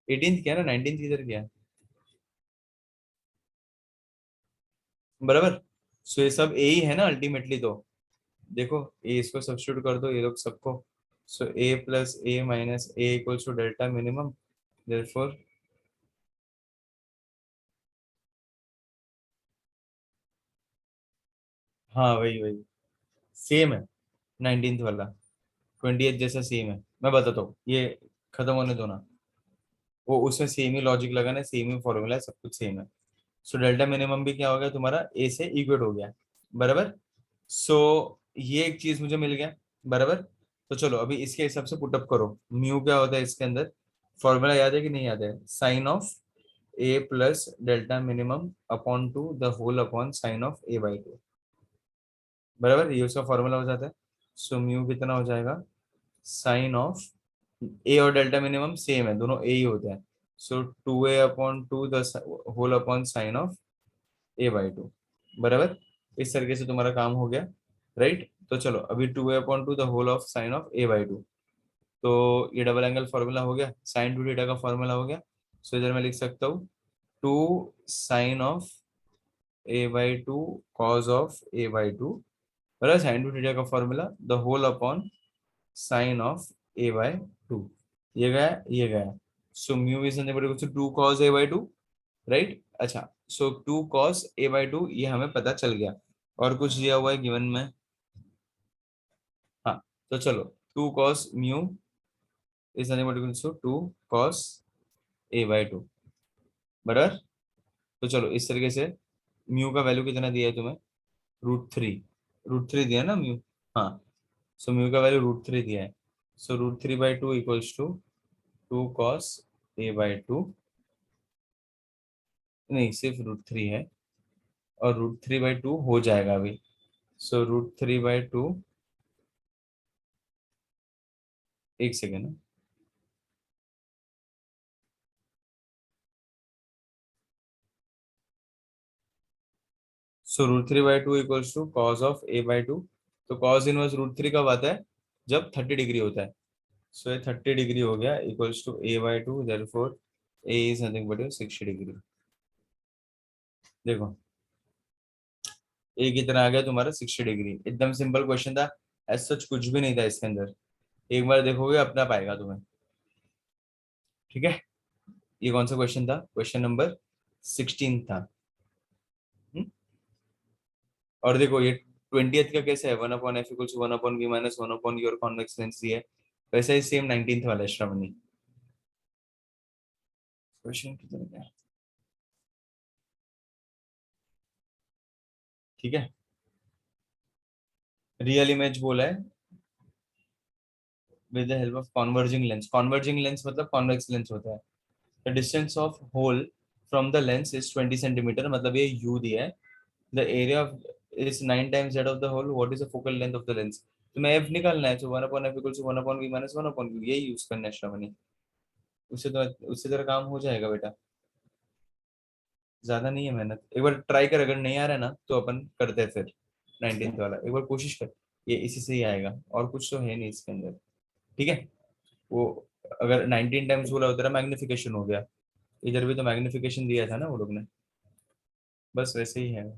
18th किया ना, 19th किधर किया? बराबर। सो ये सब ए ही है ना अल्टीमेटली तो। देखो ए इसको सब्स्टिट्यूट कर दो, ये लोग सबको। So A plus A minus A equals to delta minimum, therefore हाँ वही वही सेम है 19th वाला, 20th जैसा सेम है। मैं बताता हूँ, ये खत्म होने दो ना। वो उसमें सेम ही लॉजिक लगा ना, सेम ही फॉर्मूला है, सब कुछ सेम है। सो डेल्टा मिनिमम भी क्या हो गया तुम्हारा, ए से इक्वल हो गया। बराबर। सो ये एक चीज मुझे मिल गया। बराबर। तो चलो अभी इसके हिसाब से पुटअप करो, म्यू क्या होता है इसके अंदर, फॉर्मूला याद है कि नहीं याद है? Sine of A plus delta minimum upon two the whole upon sine of A by two. बराबर, ये उसका फॉर्मूला हो जाता है। सो म्यू कितना हो जाएगा, साइन ऑफ ए और डेल्टा मिनिमम सेम है, दोनों ए ही होते हैं। So 2a upon two the whole upon sine of A by two. बराबर। इस तरीके से तुम्हारा काम हो गया। राइट। तो चलो अभी 2a upon two the whole of sine of A by two. तो ये डबल एंगल फॉर्मूला हो गया, साइन टू थीटा का फॉर्मूला हो गया। सो इधर मैं लिख सकता हूँ 2 sine of A by two cos of A by two, बराबर, साइन टू थीटा का formula the whole upon sine of A by two. ये गया ये गया। So mu is nothing but two cos A by two. Right. अच्छा, so two cos A by two ये हमें पता चल गया। और कुछ दिया हुआ है गिवन में? हाँ। तो चलो, two cos mu is nothing but two cos A by two. बराबर। तो चलो इस तरीके से म्यू का वैल्यू कितना दिया है तुम्हें, √3। √3 दिया ना म्यू। हाँ। सो म्यू का वैल्यू √3 दिया है। So √3 by two equals to 2 cos A by two, नहीं सिर्फ √3 है, और √3/2 हो जाएगा अभी। सो √3/2, एक second. So √3/2 equals to cos of A by two. तो कॉस इनवर्स √3 कब आता है, जब 30 डिग्री होता है। सो ये 30 डिग्री हो गया equals to A by two, therefore A is nothing but 60 degree. देखो ए कितना आ गया तुम्हारा, 60 डिग्री। एकदम सिंपल क्वेश्चन था, ऐसा सच कुछ भी नहीं था इसके अंदर। एक बार देखोगे अपना पाएगा तुम्हें। ठीक है। ये कौन सा क्वेश्चन था, क्वेश्चन नंबर 16 था। हम्म? और देखो ये 20th का कैसे है, 1/f=1/v - 1/योर कॉन्वेक्स लेंस दिया है। वैसे ही सेम 19th वाला है श्रवणी। क्वेश्चन कितना क्या है? ठीक है। रियल इमेज बोला है with the help of converging lens. Converging lens मतलब कॉन्वेक्स लेंस होता है। The distance of hole from the lens is 20 centimetre, मतलब ये यू दिया है। The area of is 9 times that of the hole, what is the focal length of the lens. तो मैं F निकालना है, तो 1/f=1/v - 1/v यही यूज करना है श्रवणी। उससे तो उससे तेरा काम हो जाएगा बेटा। ज्यादा नहीं है मेहनत, एक बार ट्राई कर, अगर नहीं आ रहा है ना तो अपन करते हैं फिर। 19th वाला एक बार कोशिश कर, ये इसी से ही आएगा, और कुछ तो है नहीं इसके अंदर। ठीक है। वो अगर 19 टाइम्स बोला होता ना, मैग्निफिकेशन हो गया। इधर भी तो मैग्निफिकेशन दिया था ना वो लोग ने, बस वैसे ही है।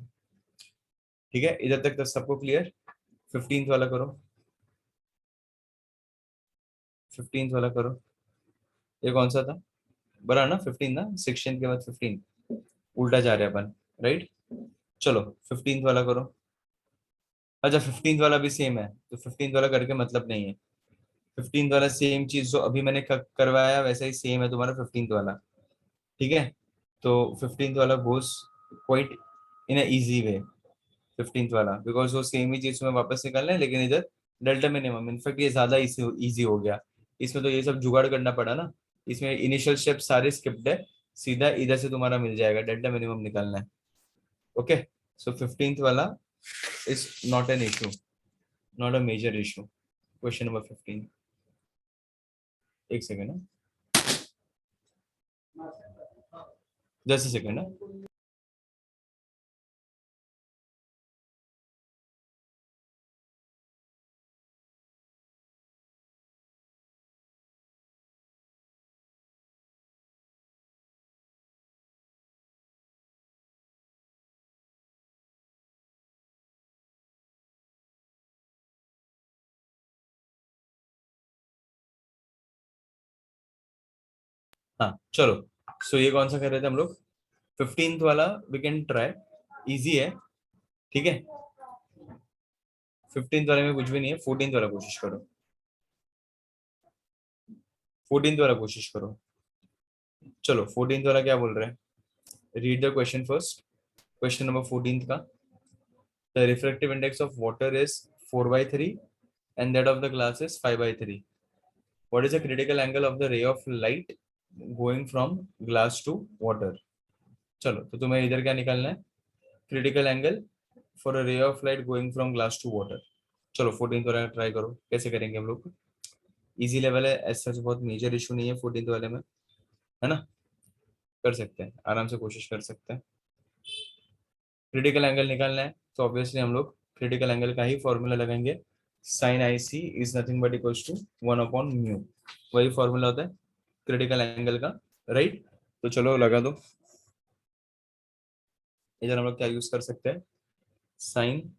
ठीक है, इधर तक तो सबको क्लियर। 15th वाला करो। 15th वाला करो। ये कौन सा था, बड़ा ना 15 ना, 16 के बाद 15। उल्टा जा रहे हैं अपन। राइट। चलो 15th वाला करो। अच्छा 15th वाला भी सेम है, तो 15th वाला करके मतलब नहीं है। 15th वाला सेम चीज जो अभी मैंने करवाया वैसा ही सेम है तुम्हारा 15th वाला। ठीक है। तो 15th वाला गोस quite in easy way. 15th वाला बिकॉज वो सेम ही चीज में वापस निकालना है, लेकिन इधर डेल्टा मिनिमम, इनफैक्ट ये ज्यादा इजी हो गया। इसमें तो ये सब जुगाड़ करना पड़ा ना। इसमें इनिशियल स्टेप सारे स्किप्ड है, सीधा इधर से तुम्हारा मिल जाएगा, डेल्टा मिनिमम निकालना है। ओके। सो 15th वाला is not an issue, not a major issue. Question number 15। एक सेकेंड है, जस्ट सेकेंड है। हाँ चलो, सो ये कौन सा कर रहे थे हम लोग? 15th वाला वी कैन ट्राई, इजी है। ठीक है, 15th वाले में कुछ भी नहीं है, 14th वाला कोशिश करो, 14th वाला कोशिश करो। चलो 14th वाला क्या बोल रहे हैं, read the question first. Question number 14th का, the refractive index of water is 4/3 and that of the glass is 5/3. What is the critical angle of the ray of light going from glass to water? चलो तो तुम्हें इधर क्या निकालना है, critical angle for a ray of light going from glass to water. चलो 14th वाला try करो, कैसे करेंगे हम लोग? इजी लेवल है, ऐसा बहुत मेजर इशू नहीं है 14th वाले में, है ना? कर सकते हैं, आराम से कोशिश कर सकते हैं। क्रिटिकल एंगल निकालना है तो ऑब्वियसली हम लोग क्रिटिकल एंगल का ही फॉर्मूला लगाएंगे, sine I C is nothing but equals to 1/μ, वही फॉर्मूला होता है क्रिटिकल एंगल का, राइट? तो चलो लगा दो, इधर हम लोग क्या यूज कर सकते हैं, साइन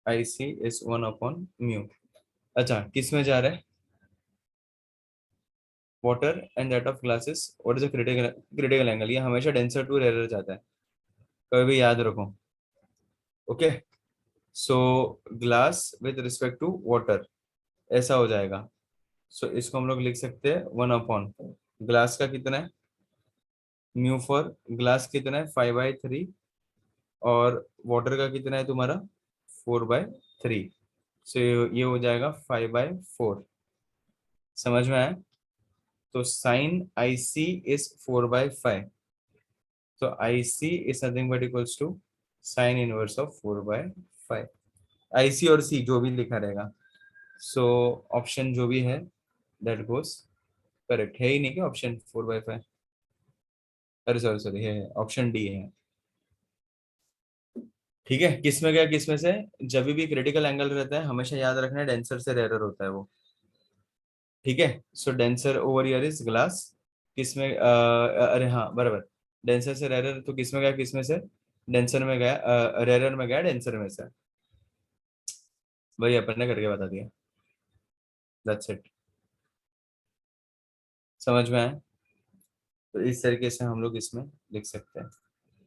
आई सी इज 1/μ। अच्छा किस में जा रहा है, water and that of glasses, what is the critical angle, ये हमेशा डेंसर टू रेयर जाता है, कभी भी याद रखो। Okay, so glass with respect to water ऐसा हो जाएगा। सो इसको हम लोग लिख सकते हैं 1/, ग्लास का कितना है, म्यू फॉर ग्लास कितना है 5/3, और वाटर का कितना है तुम्हारा 4/3। सो ये हो जाएगा 5/4। समझ में आया? तो साइन आई सी इज 4/5, तो I C is nothing but equals to sine inverse of 4/5। I C और सी जो भी लिखा रहेगा, सो ऑप्शन जो भी है दैट गोस करेक्ट, है ही नहीं क्या ऑप्शन 4/5? अरे सॉरी सॉरी, है ऑप्शन डी है। ठीक है, किस में गया किस में से, जब भी क्रिटिकल एंगल रहता है हमेशा याद रखना है डेंसर से रेयर होता है वो। ठीक है, so denser over here is glass, किस में अरे हाँ बराबर, डेंसर से रेयर तो किस में गया किस में से, डेंसर में गया, रेयर में गया डेंसर में से। भाई अपन ने करके बता दिया, दैट्स इट। समझ में आया? तो इस तरीके से हम लोग इसमें लिख सकते हैं,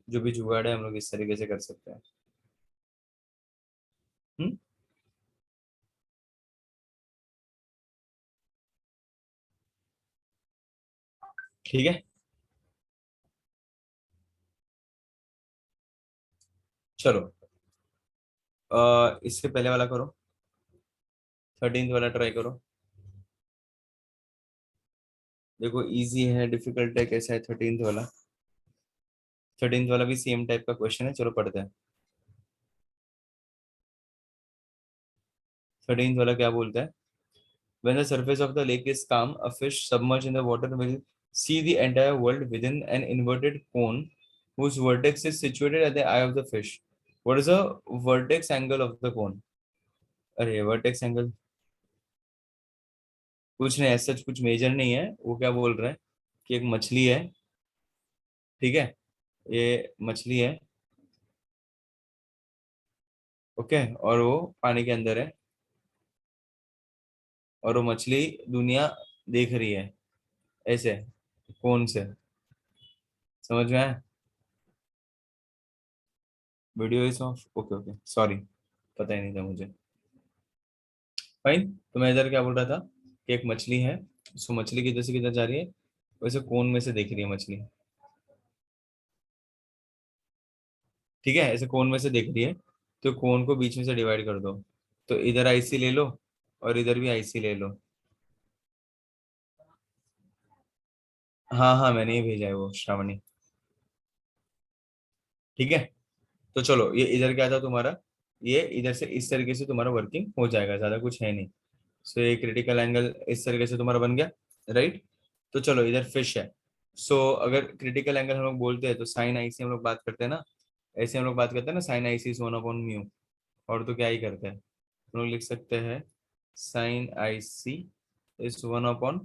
जो भी जुगाड़ है हम लोग इस तरीके से कर सकते हैं। हम्म, ठीक है, चलो इसके पहले वाला करो, 13th वाला ट्राई करो। देखो इजी है डिफिकल्ट है कैसा है 13th वाला, 13th वाला भी सेम टाइप का क्वेश्चन है, चलो पढ़ते हैं। 13th वाला क्या बोलता है, when the surface of the lake is calm, a fish submerged in the water will see the entire world within an inverted cone whose vertex is situated at the eye of the fish. What is the vertex angle of the cone? अरे vertex angle कुछ नहीं, ऐसा कुछ major नहीं है, वो क्या बोल रहा है कि एक मछली है, ठीक है, ये मछली है, ओके, और वो पानी के अंदर है, और वो मछली दुनिया देख रही है ऐसे, कौन से, समझ में आया? Video is of, okay okay sorry, पता ही नहीं था मुझे। फाइन, तो मैं इधर क्या बोल रहा था कि एक मछली है, उसको मछली किधर से किधर जा रही है, वैसे कोन में से देख रही है मछली, ठीक है, ऐसे कोन में से देख रही है, तो कोन को बीच में से डिवाइड कर दो, तो इधर आईसी ले लो और इधर भी आईसी ले लो। हाँ हाँ मैंने ही भेजा है वो श्रावणी। ठीक है, तो चलो ये इधर क्या था तुम्हारा, ये इधर से इस तरीके से तुम्हारा वर्किंग हो जाएगा, ज्यादा कुछ है नहीं। सो ये क्रिटिकल एंगल इस तरीके से तुम्हारा बन गया। राइट। तो चलो इधर फिश है। सो अगर क्रिटिकल एंगल हम लोग बोलते हैं तो साइन आई सी हम लोग बात करते हैं ना, ऐसे हम लोग बात करते हैं ना, साइन आई सी इज 1/μ। और तो क्या ही करते हैं हम लोग, लिख सकते हैं sine I C is 1/μ।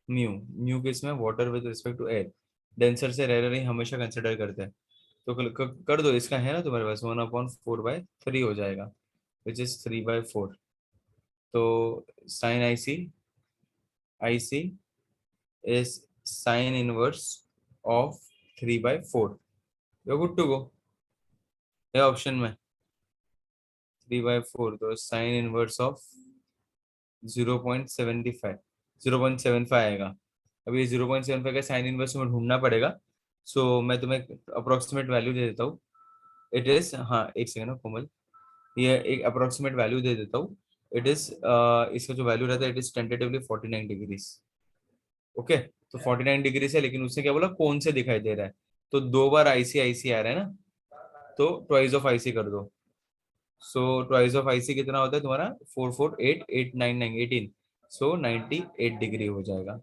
Mu किस में, water with respect to air. Denser से रेयर ही हमेशा कंसिडर करते हैं। तो कर दो, इसका है ना तुम्हारे पास, 1/4/3 हो जाएगा, विच इज 3/4। तो sine I C is sine inverse of 3/4। You good to go. ये ऑप्शन में 3/4, तो साइन इनवर्स ऑफ 0.75, 0.75 आएगा। अभी 0.75 का साइन इनवर्स में ढूंढना पड़ेगा। सो मैं तुम्हें अप्रोक्सीमेट वैल्यू दे देता हूँ। इट इज, हाँ एक सेकंड ना कोमल, ये एक अप्रोक्सीमेट वैल्यू दे देता हूँ। इट इज, इसका जो वैल्यू रहता है it is tentatively 49 degrees. Okay, तो 49 डिग्री है, लेकिन उसने क्या बोला, कौन से दिखाई दे रहा है, तो 2 बार आईसी आईसी आ रहा है ना, तो ट्वाइस ऑफ आईसी कर दो। सो ट्वाइस ऑफ आईसी कितना होता है तुम्हारा, 448 899 18, सो 98 डिग्री हो जाएगा।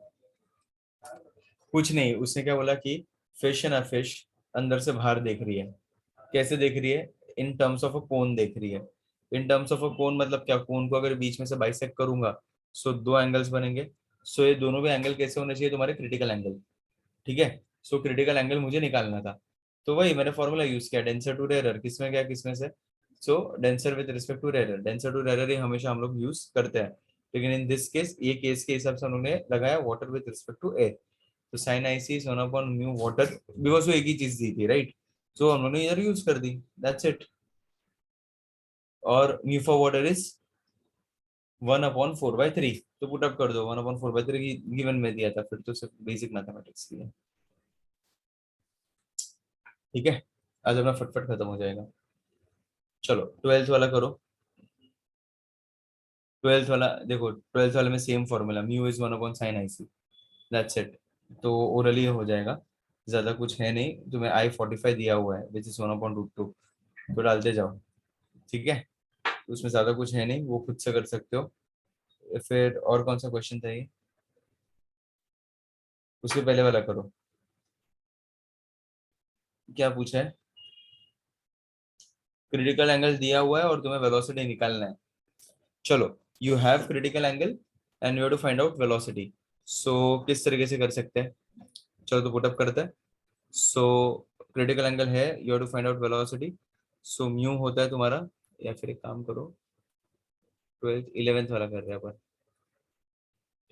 कुछ नहीं, उसने क्या बोला कि फिश है ना, फिश अंदर से बाहर देख रही है। कैसे देख रही है, इन टर्म्स ऑफ अ कोन देख रही है। इन टर्म्स ऑफ अ कोन मतलब क्या, कोन को अगर बीच में से बाइसेक्ट करूंगा सो दो एंगल्स बनेंगे। सो ये दोनों भी एंगल कैसे होने चाहिए तुम्हारे, क्रिटिकल एंगल। ठीक है, सो क्रिटिकल एंगल मुझे निकालना था, तो वही मैंने फॉर्मूला यूज किया, डेंसर टू रेरर, किसमें क्या किसमें से। So denser with respect to rarer, denser to rarer ही हमेशा हम लोग यूज करते हैं, लेकिन इन दिस केस, ये केस के हिसाब से हम लोग ने लगाया water with respect to air. तो sine I C is 1/μ water, because वो एक ही चीज दी थी, राइट। सो हम लोगों ने इधर यूज कर दी, दैट्स इट। और म्यू फॉर वाटर इज 1/4/3, तो पुट अप कर दो, 1/4/3 की गिवन में दिया था, फिर तो सिर्फ बेसिक मैथमेटिक्स की है। ठीक है, आज अपना फटफट खत्म हो जाएगा। चलो ट्वेल्थ वाला करो। ट्वेल्थ वाला देखो, ट्वेल्थ वाले में same formula, mu is 1/sin I C, that's it. तो ओरली हो जाएगा, ज्यादा कुछ है नहीं, तुम्हें I45 दिया हुआ है विच इज 1/√2, तो डालते जाओ। ठीक है, उसमें ज्यादा कुछ है नहीं, वो खुद से कर सकते हो। फिर और कौन सा क्वेश्चन था ये, उसके पहले वाला करो। क्या पूछा है, क्रिटिकल एंगल दिया हुआ है और तुम्हें वेलोसिटी निकालना है। चलो, you have critical angle and you have to find out velocity. So किस तरीके से कर सकते हैं, चलो तो पुटअप करते हैं। सो क्रिटिकल एंगल है, you have to find out velocity. So mu होता है तुम्हारा, या फिर एक काम करो, 11th वाला कर रहे हैं अपन।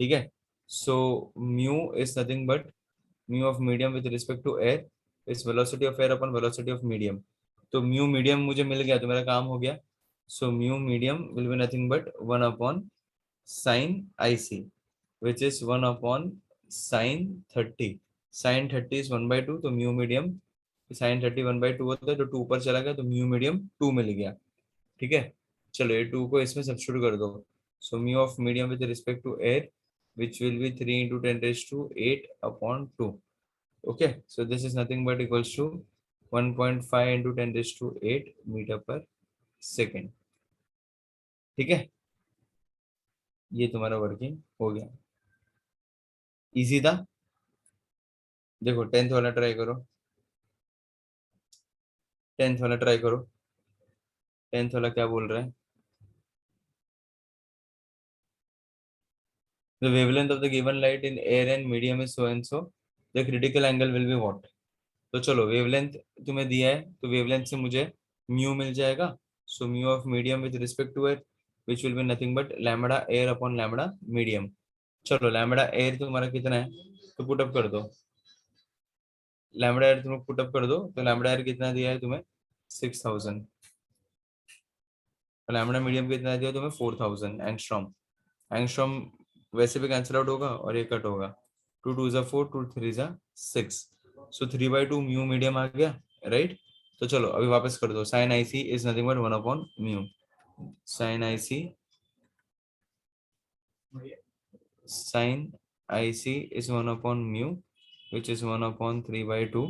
ठीक है, so mu is nothing but mu of medium with respect to air is velocity of air upon velocity of medium. तो म्यू मीडियम मुझे मिल गया, तो मेरा काम हो गया। So mu medium will be nothing but 1/sin I C, which is 1/sin 30। sin 30 इज 1/2, तो म्यू मीडियम, sin 30 1/2 होता है, तो 2 ऊपर चला गया, तो म्यू मीडियम 2 मिल गया। ठीक है, चलो ये 2 को इसमें सब्स्टिट्यूट कर दो। So mu of medium with respect to air which will be 3 × 10⁸ okay. So this is nothing but equals to 1.5 × 10⁸ metre पर सेकेंड। ठीक है, ये तुम्हारा वर्किंग हो गया, इजी था। देखो 10th वाला ट्राई करो, 10th वाला ट्राई करो। 10th वाला क्या बोल रहा है, the wavelength of the given light in air and medium is so and so, the critical angle will be what. तो चलो वेवलेंथ तुम्हें दिया है, तो वेवलेंथ से मुझे म्यू मिल जाएगा। So mu of medium with respect to air which will be nothing but lambda air upon lambda medium. चलो लैम्बडा एयर तुम्हारा कितना है, तो पुटअप कर दो। लैम्बडा एयर तुम पुटअप कर दो, तो लैम्बडा एयर कितना दिया है तुम्हें, 6000। लैम्बडा मीडियम कितना दिया तुम्हें, 4000 एंगस्ट्रॉम। एंगस्ट्रॉम वैसे भी कैंसिल आउट होगा और ये कट होगा, 2 × 2 = 4, 2 × 3 = 6, सो 3/2 म्यू मीडियम आ गया, राइट। तो चलो अभी वापस कर दो, sine I C is nothing but 1/μ। Sine I C, sine I C is 1/μ which is 1/3/2.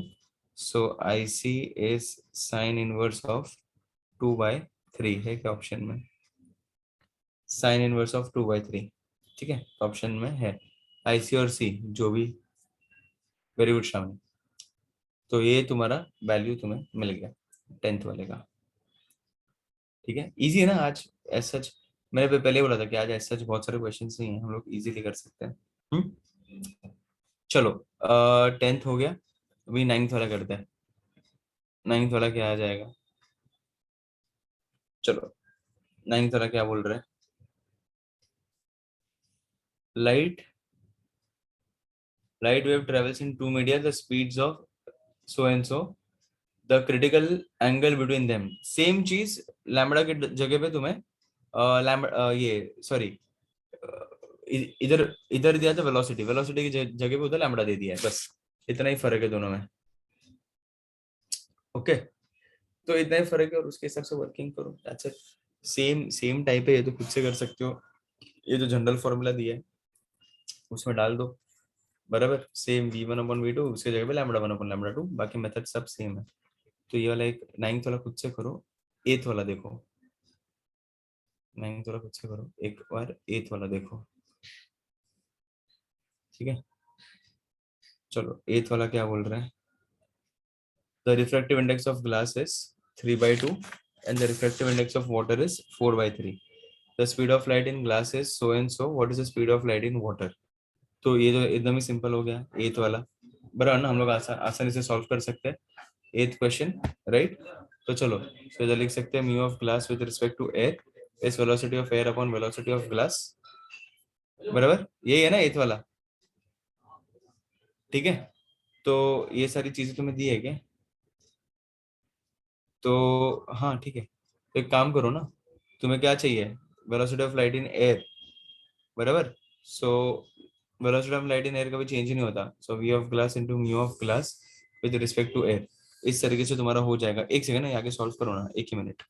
So IC is sin inverse of 2/3 है क्या ऑप्शन में, sin inverse of 2/3। ठीक है, ऑप्शन में है। IC और C जो भी। Very good Shravani. तो ये तुम्हारा वैल्यू तुम्हें मिल गया 10th वाले का। ठीक है, इजी है ना आज। एज सच मैंने पहले बोला था कि आज एज सच बहुत सारे क्वेश्चंस नहीं है, हम लोग इजीली कर सकते हैं। चलो 10th हो गया, अभी 9th वाला करते हैं। 9th वाला क्या आ जाएगा? चलो 9th वाला क्या बोल रहे हैं? Light light wave travels in two media the speeds of so and so, the critical angle between them. Same चीज लैम्बडा के जगह पे तुम्हें ये सॉरी इधर इधर दिया था वेलोसिटी, वेलोसिटी की जगह पे उधर लैम्बडा दे दिया है, बस इतना ही फर्क है दोनों में। ओके, तो इतना ही फर्क है और उसके हिसाब से वर्किंग करो, that's it. Same same type है, ये तो खुद से कर सकते हो। ये जो जनरल फॉर्मूला दिया है उसमें डाल दो, बराबर। सेम V1/V2 उसके जगह पे λ1/λ2, बाकी मेथड सब सेम है। तो ये वाला एक 9th वाला खुद से करो। 8th वाला देखो, 9th वाला खुद से करो एक बार, 8th वाला देखो। ठीक है, चलो 8th वाला क्या बोल रहे हैं? The refractive index of glass is 3/2 and the refractive index of water is 4/3. The speed of light in glass is so and so. What is the speed of light in water? तो ये तो एकदम ही simple हो गया 8th वाला, बराबर ना। हम लोग आसानी से सॉल्व कर सकते हैं 8th क्वेश्चन, राइट। तो चलो, तो इधर लिख सकते हैं mu of glass with respect to air is velocity of air upon velocity of glass, बराबर। यही है ना 8th वाला? ठीक है, तो ये सारी चीजें तुम्हें दी है क्या? तो हाँ ठीक है, तो एक काम करो ना, तुम्हें क्या चाहिए? Velocity of light in air, बराबर। So velocity of light in air कभी चेंज ही नहीं होता, so V of glass into mu of glass with respect to air. इस तरीके से तुम्हारा हो जाएगा। एक सेकंड ना, आगे सॉल्व करो ना, एक ही मिनट।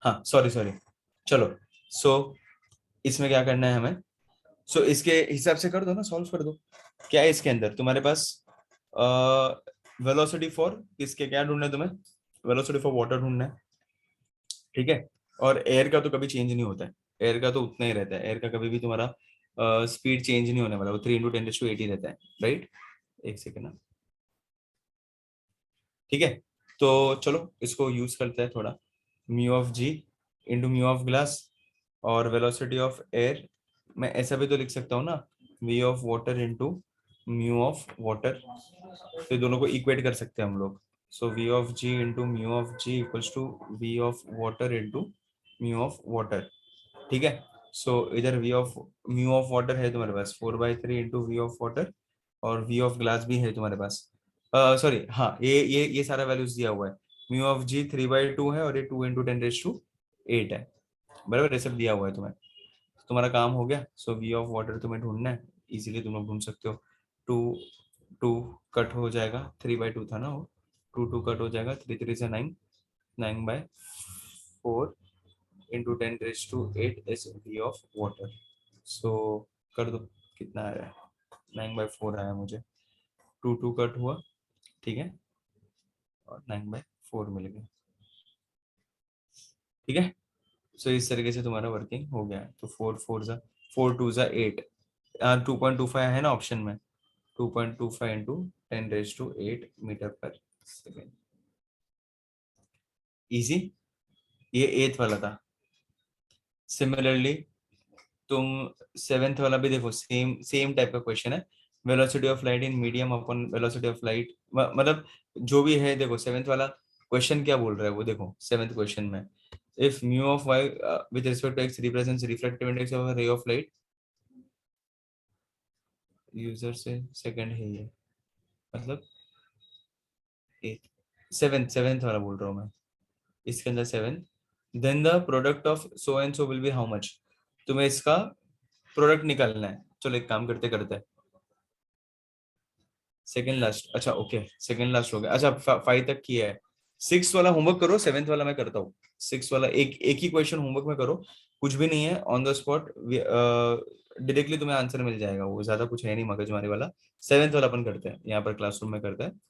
हाँ सॉरी सॉरी, चलो। सो इसमें क्या करना है हमें, सो इसके हिसाब से कर दो ना, सॉल्व कर दो। क्या है इसके अंदर तुम्हारे पास, वेलोसिटी फॉर किसके, क्या ढूंढना है तुम्हें, वेलोसिटी फॉर वाटर ढूंढना है, ठीक है। और एयर का तो कभी चेंज नहीं होता है, एयर का तो उतना ही रहता है, एयर का कभी भी तुम्हारा स्पीड चेंज नहीं होने वाला, वो 3 × 10⁸ ही रहता है, राइट। एक सेकेंड ना, ठीक है। तो चलो इसको यूज करते हैं थोड़ा, mu of G into mu of glass और वेलोसिटी ऑफ एयर। मैं ऐसा भी तो लिख सकता हूँ ना, V of water into mu of water, तो ये दोनों को इक्वेट कर सकते हैं हम लोग। So V of G into mu of G equals to V of water into mu of water, ठीक है। सो इधर V of mu of water है तुम्हारे पास 4/3 इंटू वी ऑफ वाटर, और वी ऑफ ग्लास भी है तुम्हारे पास, सॉरी हाँ, ये सारा वैल्यूज दिया हुआ है। म्यू ऑफ जी 3/2 है, और ये 2 × 10⁸ है, बराबर, ये सब दिया हुआ है तुम्हें। तुम्हारा काम हो गया। सो वी ऑफ वाटर तुम्हें ढूंढना है, इजीली तुम लोग ढूंढ सकते हो। टू टू कट हो जाएगा, 3/2 था ना वो, 2 कट हो जाएगा, 3 3 9, 9/4 into 10⁸ is V of water. So कर दो, कितना आ रहा है, 9/4 आया मुझे, 2 कट हुआ, ठीक है, और 9/4 मिल गया, ठीक है। सो इस तरीके से तुम्हारा वर्किंग हो गया है। तो 4 4 जा 4 2 जा 8, 2.25 है ना ऑप्शन में, 2.25 इंटू 10⁸ मीटर पर सेकेंड, इजी। ये 8th वाला था। सिमिलरली तुम 7th वाला भी देखो, सेम सेम टाइप का क्वेश्चन है, velocity of light in medium upon velocity of light, मतलब जो भी है देखो, 7th वाला क्वेश्चन क्या बोल रहा है वो देखो, 7th क्वेश्चन में, if mu of Y with respect to X represents reflective index of ray of light, यूजर से सेकंड है ये, मतलब 7th वाला बोल रहा हूँ मैं, इसके अंदर 7th, then the product of so and so will be how much, तुम्हें इसका प्रोडक्ट निकालना है। चलो एक काम करते करते, सेकंड लास्ट, अच्छा ओके, सेकंड लास्ट हो गया, अच्छा 5 तक किया है। 6th वाला होमवर्क करो, 7th वाला मैं करता हूँ। 6th वाला एक एक ही क्वेश्चन होमवर्क में करो, कुछ भी नहीं है, ऑन द स्पॉट डायरेक्टली तुम्हें आंसर मिल जाएगा, वो ज्यादा कुछ है नहीं मगजमारी वाला। 7th वाला अपन करते हैं, यहाँ पर क्लासरूम में करते हैं।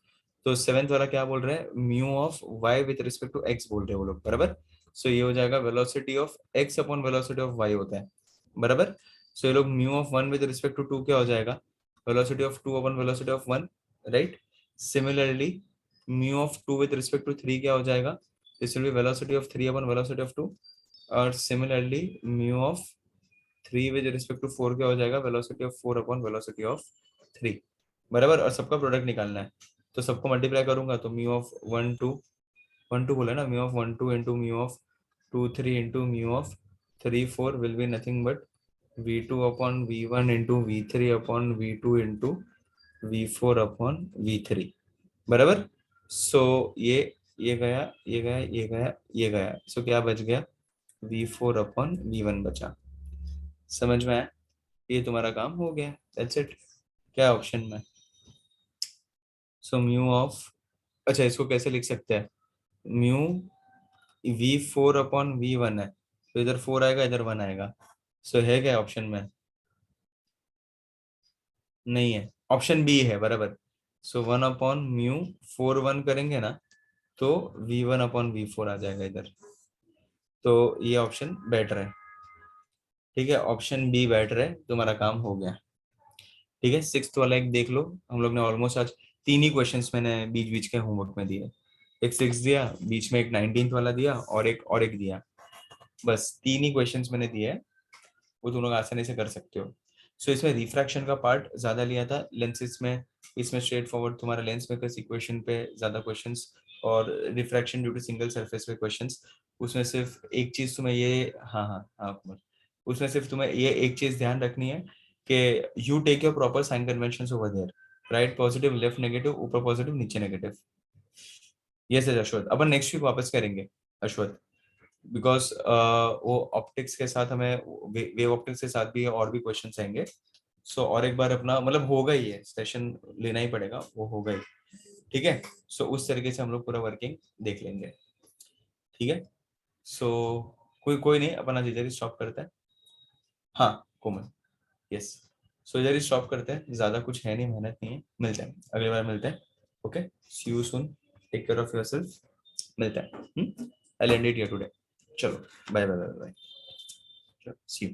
तो 7th वाला क्या बोल रहे हैं, mu of Y with respect to X बोल रहे हैं वो लोग, बराबर। सो ये हो जाएगा velocity of X upon velocity of Y होता है, बराबर। सो ये लोग mu of 1 with respect to 2 क्या हो जाएगा, velocity of 2 upon velocity of 1, right? Similarly mu of 2 with respect to 3 क्या हो जाएगा, this will be velocity of 3 upon velocity of 2, और similarly mu of 3 with respect to 4 क्या हो जाएगा, velocity of 4 upon velocity of 3, बराबर। और सबका प्रोडक्ट निकालना है, तो सबको मल्टीप्लाई करूंगा तो mu of 1 2 बोला ना, mu of 1 2 into mu of 2 3 into mu of 3 4 will be nothing but v2 upon v1 into v3 upon v2 into v4 upon v3, बराबर। सो ये गया, ये गया, ये गया, ये गया, सो क्या बच गया, v4 अपॉन v1 बचा। समझ में आया, ये तुम्हारा काम हो गया, दैट्स इट। क्या ऑप्शन में, सो म्यू ऑफ, अच्छा इसको कैसे लिख सकते हैं, म्यू v4 अपॉन v1 है, तो इधर 4 आएगा, इधर 1 आएगा, सो है क्या ऑप्शन में, नहीं है, ऑप्शन बी है, बराबर। सो 1 अपॉन म्यू 4 1 करेंगे ना, तो v1 अपॉन v4 आ जाएगा इधर, तो ये ऑप्शन बेटर है, ठीक है, ऑप्शन बी बेटर है, तुम्हारा काम हो गया, ठीक है। 6th वाला एक देख लो, हम लोग ने ऑलमोस्ट आज 3 ही क्वेश्चंस मैंने बीच बीच के होमवर्क में दिए, एक 6 दिया, बीच में एक 19th वाला दिया, और एक दिया, बस 3 ही क्वेश्चंस मैंने दिए हैं, वो तुम लोग आसानी से कर सकते हो। सो इसमें रिफ्रैक्शन का पार्ट ज्यादा लिया था लेंसेज में, इसमें स्ट्रेट फॉरवर्ड तुम्हारा लेंस मेकर्स इक्वेशन पे ज्यादा क्वेश्चंस, और refraction due to single surface पे क्वेश्चंस। उसमें सिर्फ एक चीज तुम्हें ये, हाँ हाँ हाँ कुमार, उसमें सिर्फ तुम्हें ये एक चीज ध्यान रखनी है कि you take your proper sign convention over there, right positive left negative, ऊपर पॉजिटिव नीचे नेगेटिव। यस यस अश्वत, अपन नेक्स्ट वीक वापस करेंगे अश्वत, बिकॉज वो ऑप्टिक्स के साथ हमें, वेव ऑप्टिक्स के साथ भी और भी क्वेश्चंस आएंगे। सो और एक बार अपना मतलब होगा ही है सेशन, लेना ही पड़ेगा, वो होगा ही, ठीक है। सो उस तरीके से हम लोग पूरा वर्किंग देख लेंगे, ठीक है। सो कोई नहीं, अपन आज इधर ही स्टॉप करते हैं। हाँ कोमल, यस। सो इधर ही स्टॉप करते हैं, ज्यादा कुछ है नहीं, मेहनत नहीं है, मिलते हैं अगली बार मिलते हैं। Okay, see you soon, take care of yourself, मिलते हैं। I end it here today. चलो bye bye bye bye, see you.